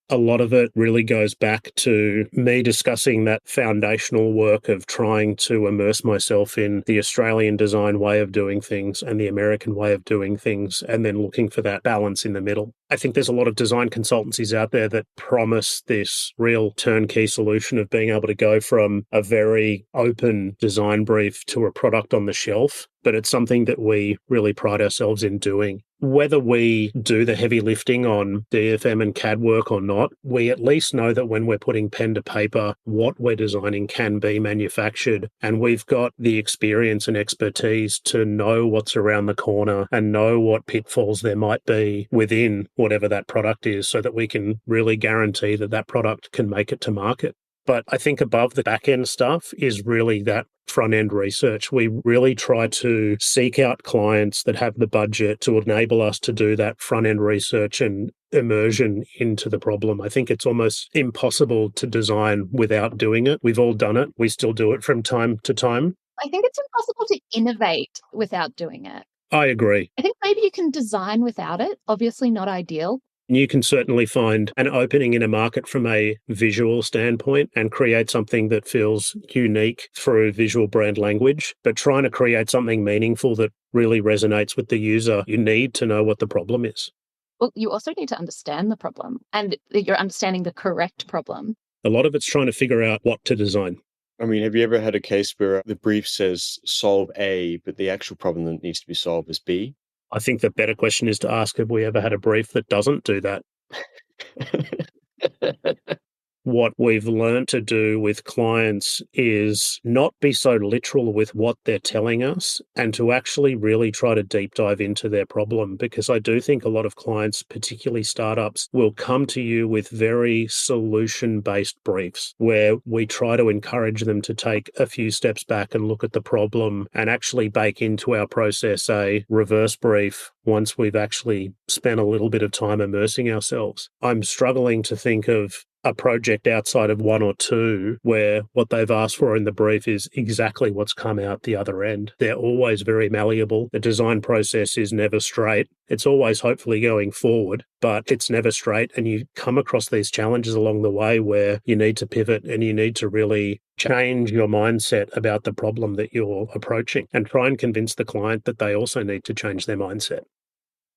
[SPEAKER 4] A lot of it really goes back to me discussing that foundational work of trying to immerse myself in the Australian design way of doing things and the American way of doing things, and then looking for that balance in the middle. I think there's a lot of design consultancies out there that promise this real turnkey solution of being able to go from a very open design brief to a product on the shelf, but it's something that we really pride ourselves in doing. Whether we do the heavy lifting on DFM and CAD work or not, we at least know that when we're putting pen to paper, what we're designing can be manufactured. And we've got the experience and expertise to know what's around the corner and know what pitfalls there might be within whatever that product is, so that we can really guarantee that that product can make it to market. But I think above the back-end stuff is really that front-end research. We really try to seek out clients that have the budget to enable us to do that front-end research and immersion into the problem. I think it's almost impossible to design without doing it. We've all done it. We still do it from time to time.
[SPEAKER 2] I think it's impossible to innovate without doing it.
[SPEAKER 4] I agree.
[SPEAKER 2] I think maybe you can design without it. Obviously not ideal.
[SPEAKER 4] You can certainly find an opening in a market from a visual standpoint and create something that feels unique through visual brand language. But trying to create something meaningful that really resonates with the user, you need to know what the problem is.
[SPEAKER 2] Well, you also need to understand the problem, and you're understanding the correct problem.
[SPEAKER 4] A lot of it's trying to figure out what to design.
[SPEAKER 3] I mean, have you ever had a case where the brief says solve A, but the actual problem that needs to be solved is B?
[SPEAKER 4] I think the better question is to ask, have we ever had a brief that doesn't do that? What we've learned to do with clients is not be so literal with what they're telling us, and to actually really try to deep dive into their problem. Because I do think a lot of clients, particularly startups, will come to you with very solution-based briefs where we try to encourage them to take a few steps back and look at the problem and actually bake into our process a reverse brief once we've actually spent a little bit of time immersing ourselves. I'm struggling to think of a project outside of one or two where what they've asked for in the brief is exactly what's come out the other end. They're always very malleable. The design process is never straight. It's always hopefully going forward, but it's never straight. And you come across these challenges along the way where you need to pivot and you need to really change your mindset about the problem that you're approaching and try and convince the client that they also need to change their mindset.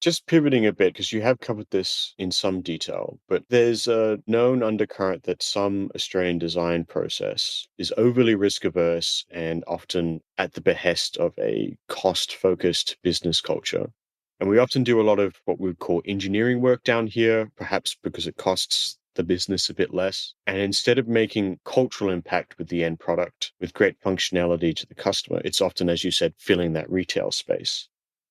[SPEAKER 3] Just pivoting a bit, because you have covered this in some detail, but there's a known undercurrent that some Australian design process is overly risk averse and often at the behest of a cost-focused business culture. And we often do a lot of what we would call engineering work down here, perhaps because it costs the business a bit less. And instead of making cultural impact with the end product, with great functionality to the customer, it's often, as you said, filling that retail space.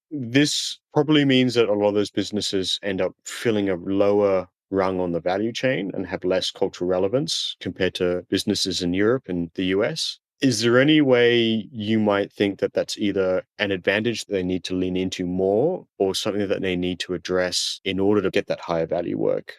[SPEAKER 3] This probably means that a lot of those businesses end up filling a lower rung on the value chain and have less cultural relevance compared to businesses in Europe and the US. Is there any way you might think that that's either an advantage that they need to lean into more or something that they need to address in order to get that higher value work?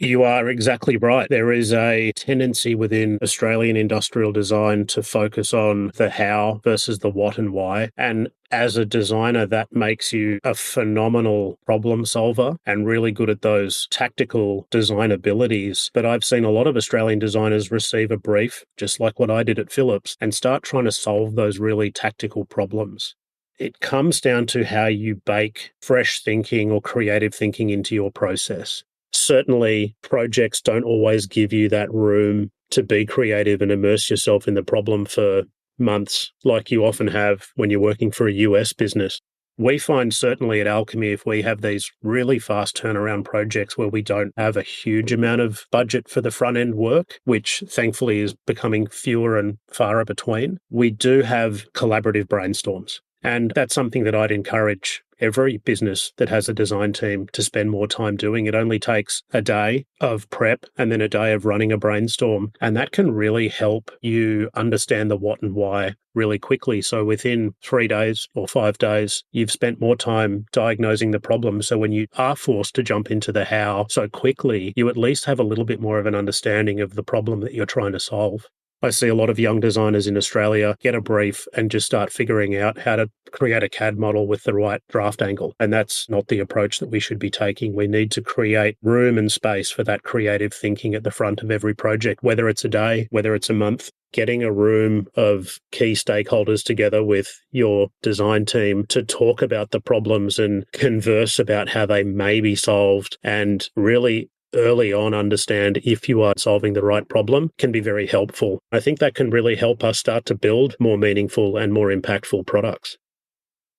[SPEAKER 4] You are exactly right. There is a tendency within Australian industrial design to focus on the how versus the what and why. And as a designer, that makes you a phenomenal problem solver and really good at those tactical design abilities. But I've seen a lot of Australian designers receive a brief, just like what I did at Philips, and start trying to solve those really tactical problems. It comes down to how you bake fresh thinking or creative thinking into your process. Certainly, projects don't always give you that room to be creative and immerse yourself in the problem for months, like you often have when you're working for a US business. We find certainly at Alquemy, if we have these really fast turnaround projects where we don't have a huge amount of budget for the front end work, which thankfully is becoming fewer and far between, we do have collaborative brainstorms. And that's something that I'd encourage every business that has a design team to spend more time doing. It only takes a day of prep and then a day of running a brainstorm. And that can really help you understand the what and why really quickly. So within 3 days or 5 days, you've spent more time diagnosing the problem. So when you are forced to jump into the how so quickly, you at least have a little bit more of an understanding of the problem that you're trying to solve. I see a lot of young designers in Australia get a brief and just start figuring out how to create a CAD model with the right draft angle. And that's not the approach that we should be taking. We need to create room and space for that creative thinking at the front of every project, whether it's a day, whether it's a month. Getting a room of key stakeholders together with your design team to talk about the problems and converse about how they may be solved, and really early on understand if you are solving the right problem can be very helpful. I think that can really help us start to build more meaningful and more impactful products.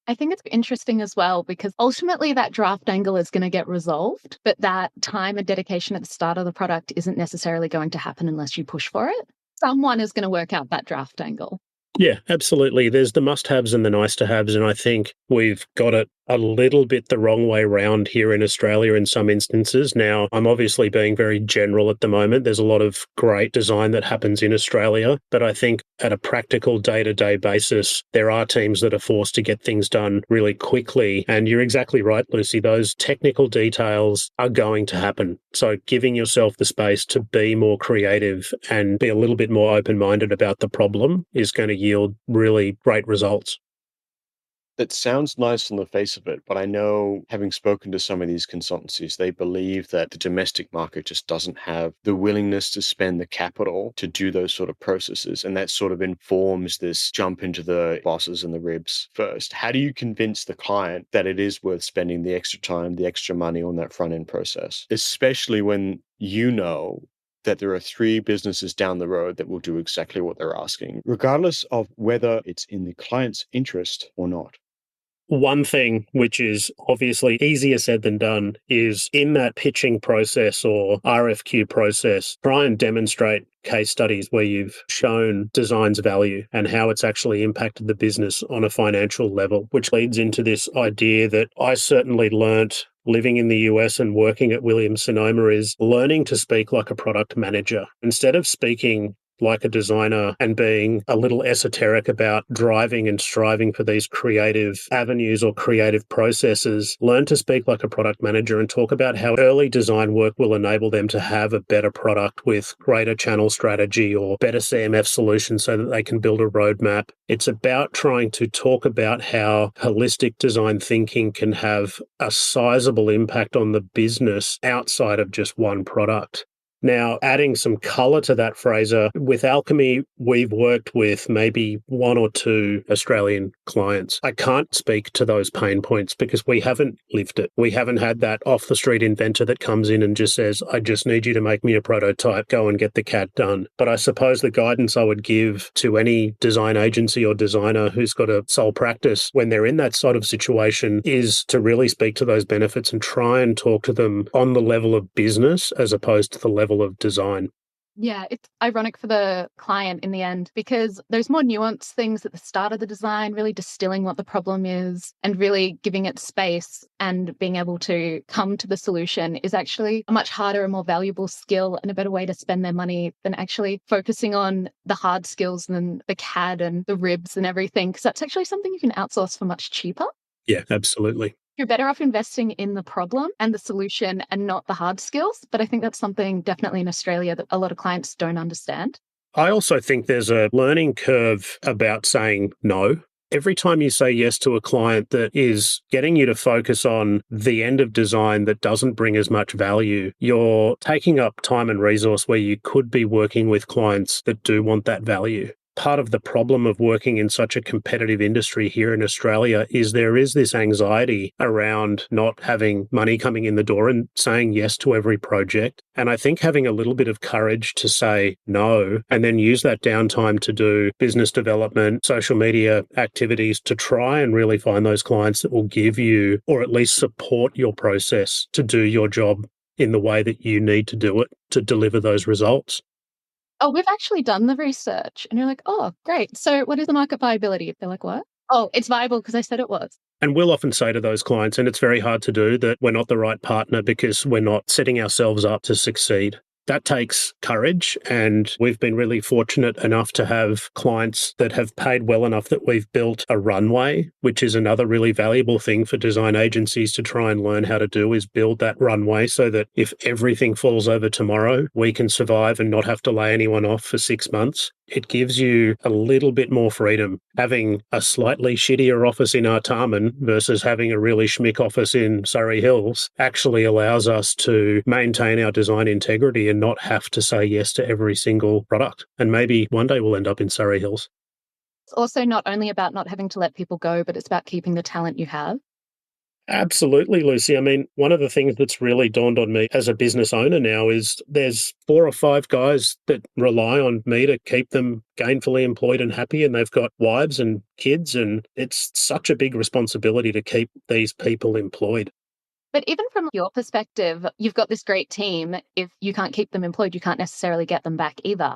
[SPEAKER 2] I think it's interesting as well because ultimately that draft angle is going to get resolved, but that time and dedication at the start of the product isn't necessarily going to happen unless you push for it. Someone is going to work out that draft angle.
[SPEAKER 4] Yeah, absolutely. There's the must-haves and the nice-to-haves, and I think we've got it a little bit the wrong way round here in Australia in some instances. Now, I'm obviously being very general at the moment. There's a lot of great design that happens in Australia, but I think at a practical day-to-day basis, there are teams that are forced to get things done really quickly. And you're exactly right, Lucy. Those technical details are going to happen. So giving yourself the space to be more creative and be a little bit more open-minded about the problem is going to yield really great results.
[SPEAKER 3] That sounds nice on the face of it, but I know, having spoken to some of these consultancies, they believe that the domestic market just doesn't have the willingness to spend the capital to do those sort of processes. And that sort of informs this jump into the bosses and the ribs first. How do you convince the client that it is worth spending the extra time, the extra money on that front end process, especially when you know that there are 3 businesses down the road that will do exactly what they're asking, regardless of whether it's in the client's interest or not?
[SPEAKER 4] One thing which is obviously easier said than done is in that pitching process or RFQ process, try and demonstrate case studies where you've shown design's value and how it's actually impacted the business on a financial level, which leads into this idea that I certainly learnt living in the US and working at Williams-Sonoma is learning to speak like a product manager. Instead of speaking like a designer and being a little esoteric about driving and striving for these creative avenues or creative processes, learn to speak like a product manager and talk about how early design work will enable them to have a better product with greater channel strategy or better CMF solutions so that they can build a roadmap. It's about trying to talk about how holistic design thinking can have a sizable impact on the business outside of just one product. Now, adding some color to that, Fraser, with Alquemy, we've worked with maybe 1 or 2 Australian clients. I can't speak to those pain points because we haven't lived it. We haven't had that off-the-street inventor that comes in and just says, I just need you to make me a prototype, go and get the CAD done. But I suppose the guidance I would give to any design agency or designer who's got a sole practice when they're in that sort of situation is to really speak to those benefits and try and talk to them on the level of business as opposed to the level of design.
[SPEAKER 2] Yeah, it's ironic for the client in the end because there's more nuanced things at the start of the design, really distilling what the problem is and really giving it space and being able to come to the solution is actually a much harder and more valuable skill and a better way to spend their money than actually focusing on the hard skills and the CAD and the ribs and everything, because that's actually something you can outsource for much cheaper.
[SPEAKER 4] Yeah, absolutely.
[SPEAKER 2] You're better off investing in the problem and the solution and not the hard skills. But I think that's something definitely in Australia that a lot of clients don't understand.
[SPEAKER 4] I also think there's a learning curve about saying no. Every time you say yes to a client that is getting you to focus on the end of design that doesn't bring as much value, you're taking up time and resource where you could be working with clients that do want that value. Part of the problem of working in such a competitive industry here in Australia is there is this anxiety around not having money coming in the door and saying yes to every project. And I think having a little bit of courage to say no and then use that downtime to do business development, social media activities to try and really find those clients that will give you or at least support your process to do your job in the way that you need to do it to deliver those results.
[SPEAKER 2] Oh, we've actually done the research. And you're like, oh, great. So what is the market viability? They're like, what? Oh, it's viable because I said it was.
[SPEAKER 4] And we'll often say to those clients, and it's very hard to do, that we're not the right partner because we're not setting ourselves up to succeed. That takes courage, and we've been really fortunate enough to have clients that have paid well enough that we've built a runway, which is another really valuable thing for design agencies to try and learn how to do, is build that runway so that if everything falls over tomorrow, we can survive and not have to lay anyone off for 6 months. It gives you a little bit more freedom. Having a slightly shittier office in Artarmon versus having a really schmick office in Surrey Hills actually allows us to maintain our design integrity and not have to say yes to every single product. And maybe one day we'll end up in Surrey Hills.
[SPEAKER 2] It's also not only about not having to let people go, but it's about keeping the talent you have.
[SPEAKER 4] Absolutely, Lucy. I mean, one of the things that's really dawned on me as a business owner now is there's 4 or 5 guys that rely on me to keep them gainfully employed and happy, and they've got wives and kids, and it's such a big responsibility to keep these people employed.
[SPEAKER 2] But even from your perspective, you've got this great team. If you can't keep them employed, you can't necessarily get them back either.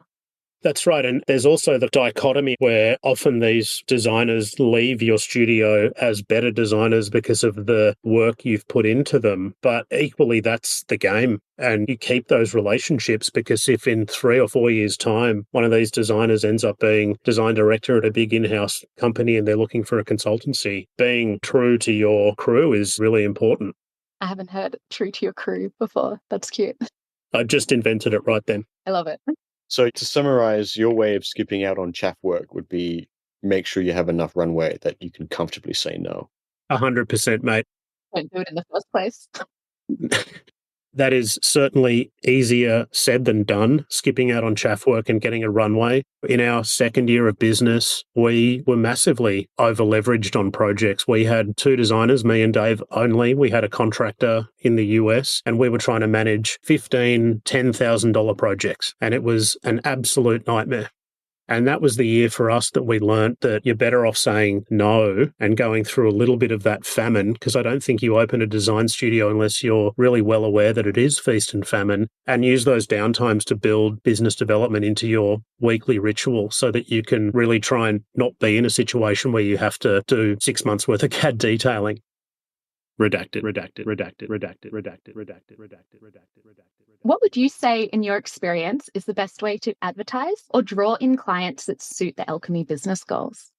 [SPEAKER 4] That's right. And there's also the dichotomy where often these designers leave your studio as better designers because of the work you've put into them. But equally, that's the game. And you keep those relationships because if in 3 or 4 years' time, one of these designers ends up being design director at a big in-house company and they're looking for a consultancy, being true to your crew is really important.
[SPEAKER 2] I haven't heard true to your crew before. That's cute.
[SPEAKER 4] I just invented it right then.
[SPEAKER 2] I love it.
[SPEAKER 3] So to summarize, your way of skipping out on chaff work would be make sure you have enough runway that you can comfortably say no.
[SPEAKER 4] 100%, mate.
[SPEAKER 2] Don't do it in the first place.
[SPEAKER 4] That is certainly easier said than done, skipping out on chaff work and getting a runway. In our second year of business, we were massively over-leveraged on projects. We had 2 designers, me and Dave only. We had a contractor in the US, and we were trying to manage $15,000, $10,000 projects, and it was an absolute nightmare. And that was the year for us that we learnt that you're better off saying no and going through a little bit of that famine, because I don't think you open a design studio unless you're really well aware that it is feast and famine, and use those downtimes to build business development into your weekly ritual so that you can really try and not be in a situation where you have to do 6 months worth of CAD detailing. Redacted.
[SPEAKER 2] What would you say, in your experience, is the best way to advertise or draw in clients that suit the Alquemy business goals?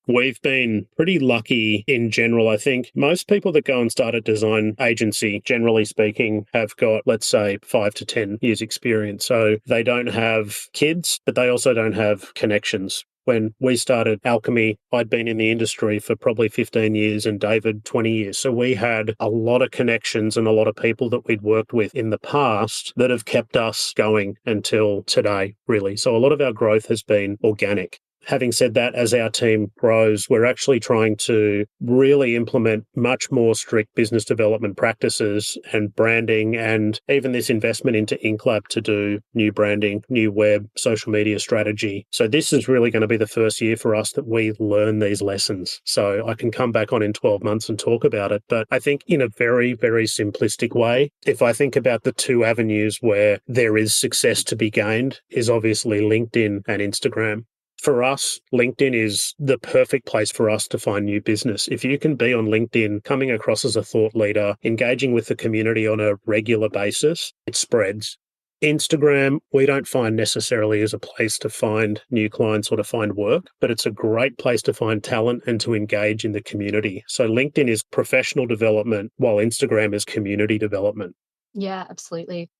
[SPEAKER 4] We've been pretty lucky in general. I think most people that go and start a design agency, generally speaking, have got, let's say, 5 to 10 years experience. So they don't have kids, but they also don't have connections. When we started Alquemy, I'd been in the industry for probably 15 years and David 20 years. So we had a lot of connections and a lot of people that we'd worked with in the past that have kept us going until today, really. So a lot of our growth has been organic. Having said that, as our team grows, we're actually trying to really implement much more strict business development practices and branding, and even this investment into InkLab to do new branding, new web, social media strategy. So this is really going to be the first year for us that we learn these lessons. So I can come back on in 12 months and talk about it. But I think in a very, very simplistic way, if I think about the 2 avenues where there is success to be gained, is obviously LinkedIn and Instagram. For us, LinkedIn is the perfect place for us to find new business. If you can be on LinkedIn, coming across as a thought leader, engaging with the community on a regular basis, it spreads. Instagram, we don't find necessarily as a place to find new clients or to find work, but it's a great place to find talent and to engage in the community. So LinkedIn is professional development, while Instagram is community development.
[SPEAKER 2] Yeah, absolutely.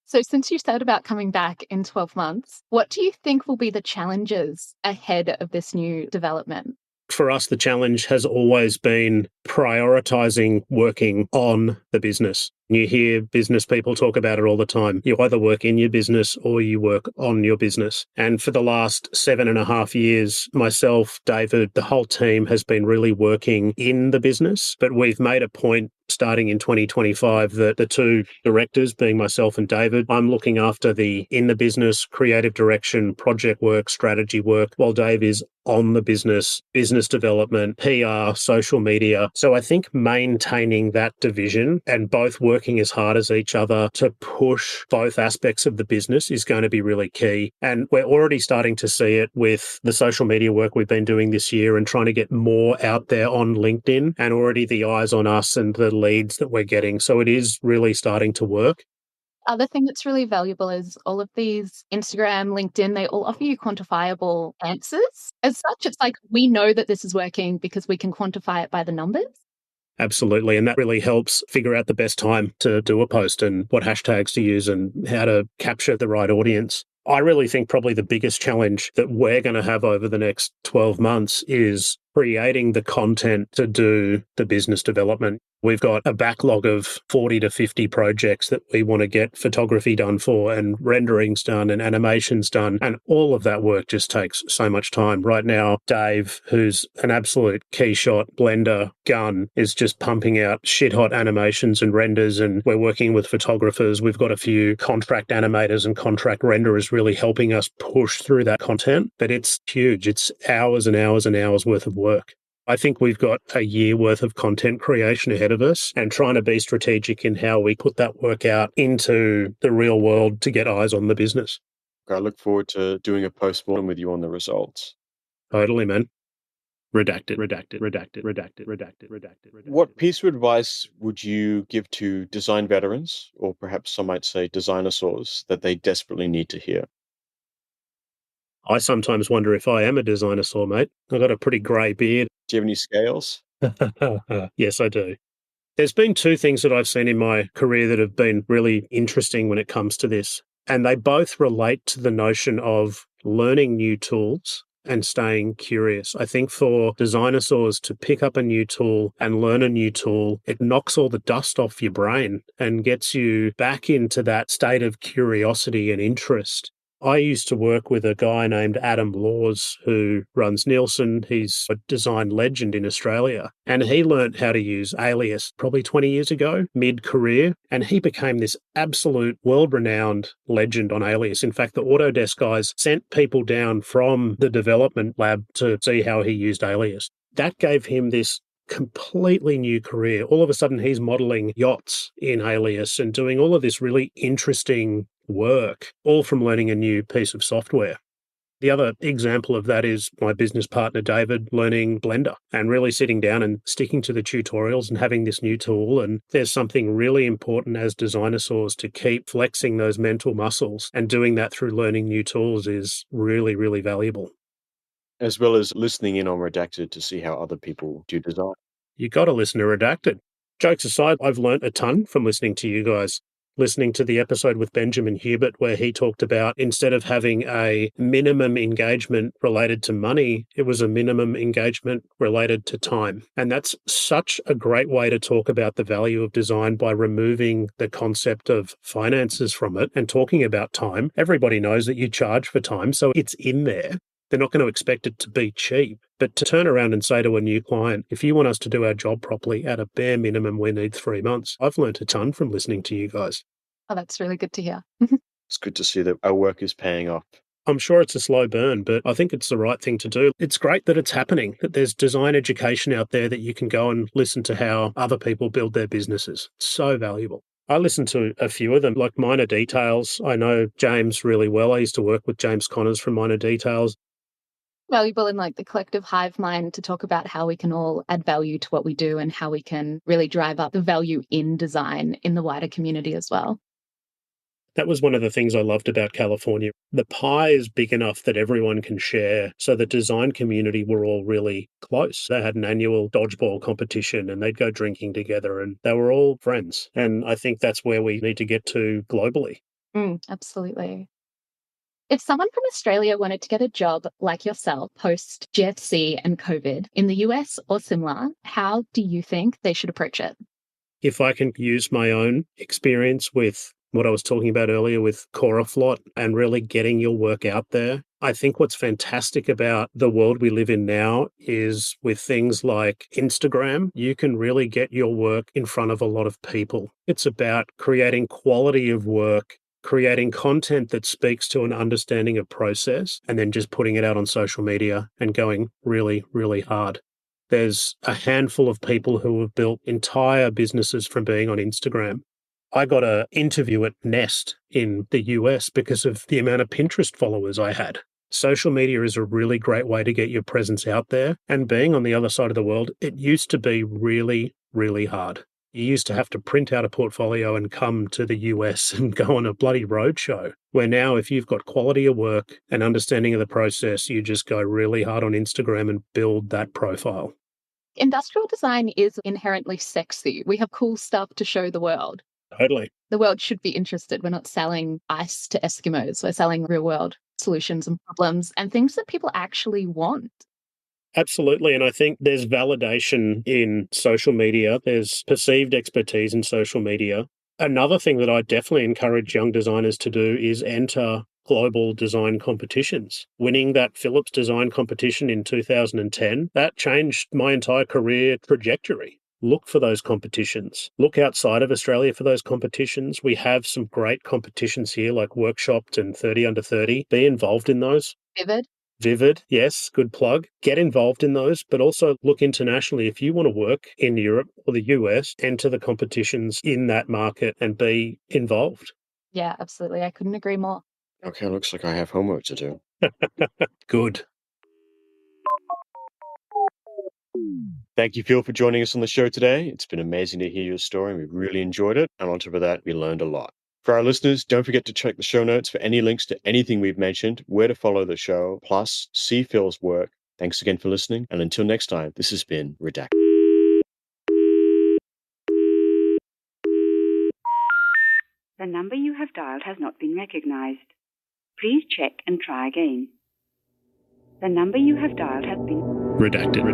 [SPEAKER 2] So since you said about coming back in 12 months, what do you think will be the challenges ahead of this new development?
[SPEAKER 4] For us, the challenge has always been prioritizing working on the business. You hear business people talk about it all the time. You either work in your business or you work on your business. And for the last 7.5 years, myself, David, the whole team has been really working in the business. But we've made a point starting in 2025 that the 2 directors, being myself and David, I'm looking after the in the business, creative direction, project work, strategy work, while Dave is on the business, business development, PR, social media. So I think maintaining that division and both working as hard as each other to push both aspects of the business is going to be really key. And we're already starting to see it with the social media work we've been doing this year and trying to get more out there on LinkedIn, and already the eyes on us and the leads that we're getting. So it is really starting to work.
[SPEAKER 2] Other thing that's really valuable is all of these Instagram, LinkedIn, they all offer you quantifiable answers. As such, it's like we know that this is working because we can quantify it by the numbers.
[SPEAKER 4] Absolutely. And that really helps figure out the best time to do a post and what hashtags to use and how to capture the right audience. I really think probably the biggest challenge that we're going to have over the next 12 months is creating the content to do the business development. We've got a backlog of 40 to 50 projects that we want to get photography done for and renderings done and animations done. And all of that work just takes so much time. Right now, Dave, who's an absolute key shot blender gun, is just pumping out shit hot animations and renders. And we're working with photographers. We've got a few contract animators and contract renderers really helping us push through that content. But it's huge. It's hours and hours and hours worth of work. I think we've got a year worth of content creation ahead of us and trying to be strategic in how we put that work out into the real world to get eyes on the business.
[SPEAKER 3] I look forward to doing a postmortem with you on the results.
[SPEAKER 4] Totally, man. Redacted.
[SPEAKER 3] What piece of advice would you give to design veterans, or perhaps some might say dinosaurs, that they desperately need to hear?
[SPEAKER 4] I sometimes wonder if I am a dinosaur, mate. I've got a pretty grey beard.
[SPEAKER 3] Do you have any scales?
[SPEAKER 4] Yes, I do. There's been two things that I've seen in my career that have been really interesting when it comes to this, and they both relate to the notion of learning new tools and staying curious. I think for dinosaurs to pick up a new tool and learn a new tool, it knocks all the dust off your brain and gets you back into that state of curiosity and interest. I used to work with a guy named Adam Laws who runs Nielsen. He's a design legend in Australia. And he learnt how to use Alias probably 20 years ago, mid-career. And he became this absolute world-renowned legend on Alias. In fact, the Autodesk guys sent people down from the development lab to see how he used Alias. That gave him this completely new career. All of a sudden, he's modelling yachts in Alias and doing all of this really interesting work, all from learning a new piece of software. The other example of that is my business partner, David, learning Blender and really sitting down and sticking to the tutorials and having this new tool. And there's something really important as dinosaurs to keep flexing those mental muscles, and doing that through learning new tools is really, really valuable.
[SPEAKER 3] As well as listening in on Redacted to see how other people do design.
[SPEAKER 4] You got to listen to Redacted. Jokes aside, I've learnt a ton from listening to you guys. Listening to the episode with Benjamin Hubert where he talked about instead of having a minimum engagement related to money, it was a minimum engagement related to time. And that's such a great way to talk about the value of design by removing the concept of finances from it and talking about time. Everybody knows that you charge for time, so it's in there. They're not going to expect it to be cheap. But to turn around and say to a new client, if you want us to do our job properly, at a bare minimum, we need 3 months. I've learned a ton from listening to you guys.
[SPEAKER 2] Oh, that's really good to hear.
[SPEAKER 3] It's good to see that our work is paying off.
[SPEAKER 4] I'm sure it's a slow burn, but I think it's the right thing to do. It's great that it's happening, that there's design education out there that you can go and listen to how other people build their businesses. It's so valuable. I listen to a few of them, like Minor Details. I know James really well. I used to work with James Connors from Minor Details.
[SPEAKER 2] Valuable in like the collective hive mind to talk about how we can all add value to what we do and how we can really drive up the value in design in the wider community as well.
[SPEAKER 4] That was one of the things I loved about California. The pie is big enough that everyone can share. So the design community were all really close. They had an annual dodgeball competition and they'd go drinking together and they were all friends. And I think that's where we need to get to globally.
[SPEAKER 2] Absolutely. If someone from Australia wanted to get a job like yourself post GFC and COVID in the US or similar, how do you think they should approach it?
[SPEAKER 4] If I can use my own experience with what I was talking about earlier with Coraflot and really getting your work out there, I think what's fantastic about the world we live in now is with things like Instagram, you can really get your work in front of a lot of people. It's about creating quality of work, creating content that speaks to an understanding of process, and then just putting it out on social media and going really, really hard. There's a handful of people who have built entire businesses from being on Instagram. I got an interview at Nest in the US because of the amount of Pinterest followers I had. Social media is a really great way to get your presence out there. And being on the other side of the world, it used to be really, really hard. You used to have to print out a portfolio and come to the US and go on a bloody roadshow, where now if you've got quality of work and understanding of the process, you just go really hard on Instagram and build that profile.
[SPEAKER 2] Industrial design is inherently sexy. We have cool stuff to show the world.
[SPEAKER 4] Totally.
[SPEAKER 2] The world should be interested. We're not selling ice to Eskimos. We're selling real world solutions and problems and things that people actually want.
[SPEAKER 4] Absolutely. And I think there's validation in social media. There's perceived expertise in social media. Another thing that I definitely encourage young designers to do is enter global design competitions. Winning that Philips Design competition in 2010, that changed my entire career trajectory. Look for those competitions. Look outside of Australia for those competitions. We have some great competitions here like Workshopped and 30 Under 30. Be involved in those. Vivid, yes, good plug. Get involved in those, but also look internationally. If you want to work in Europe or the US, enter the competitions in that market and be involved.
[SPEAKER 2] Yeah, absolutely. I couldn't agree more.
[SPEAKER 3] Okay, looks like I have homework to do.
[SPEAKER 4] Good.
[SPEAKER 3] Thank you, Phil, for joining us on the show today. It's been amazing to hear your story, and we really enjoyed it. And on top of that, we learned a lot. For our listeners, don't forget to check the show notes for any links to anything we've mentioned, where to follow the show, plus see Phil's work. Thanks again for listening. And until next time, this has been Redacted.
[SPEAKER 6] The number you have dialed has not been recognized. Please check and try again. The number you have dialed has been
[SPEAKER 4] redacted.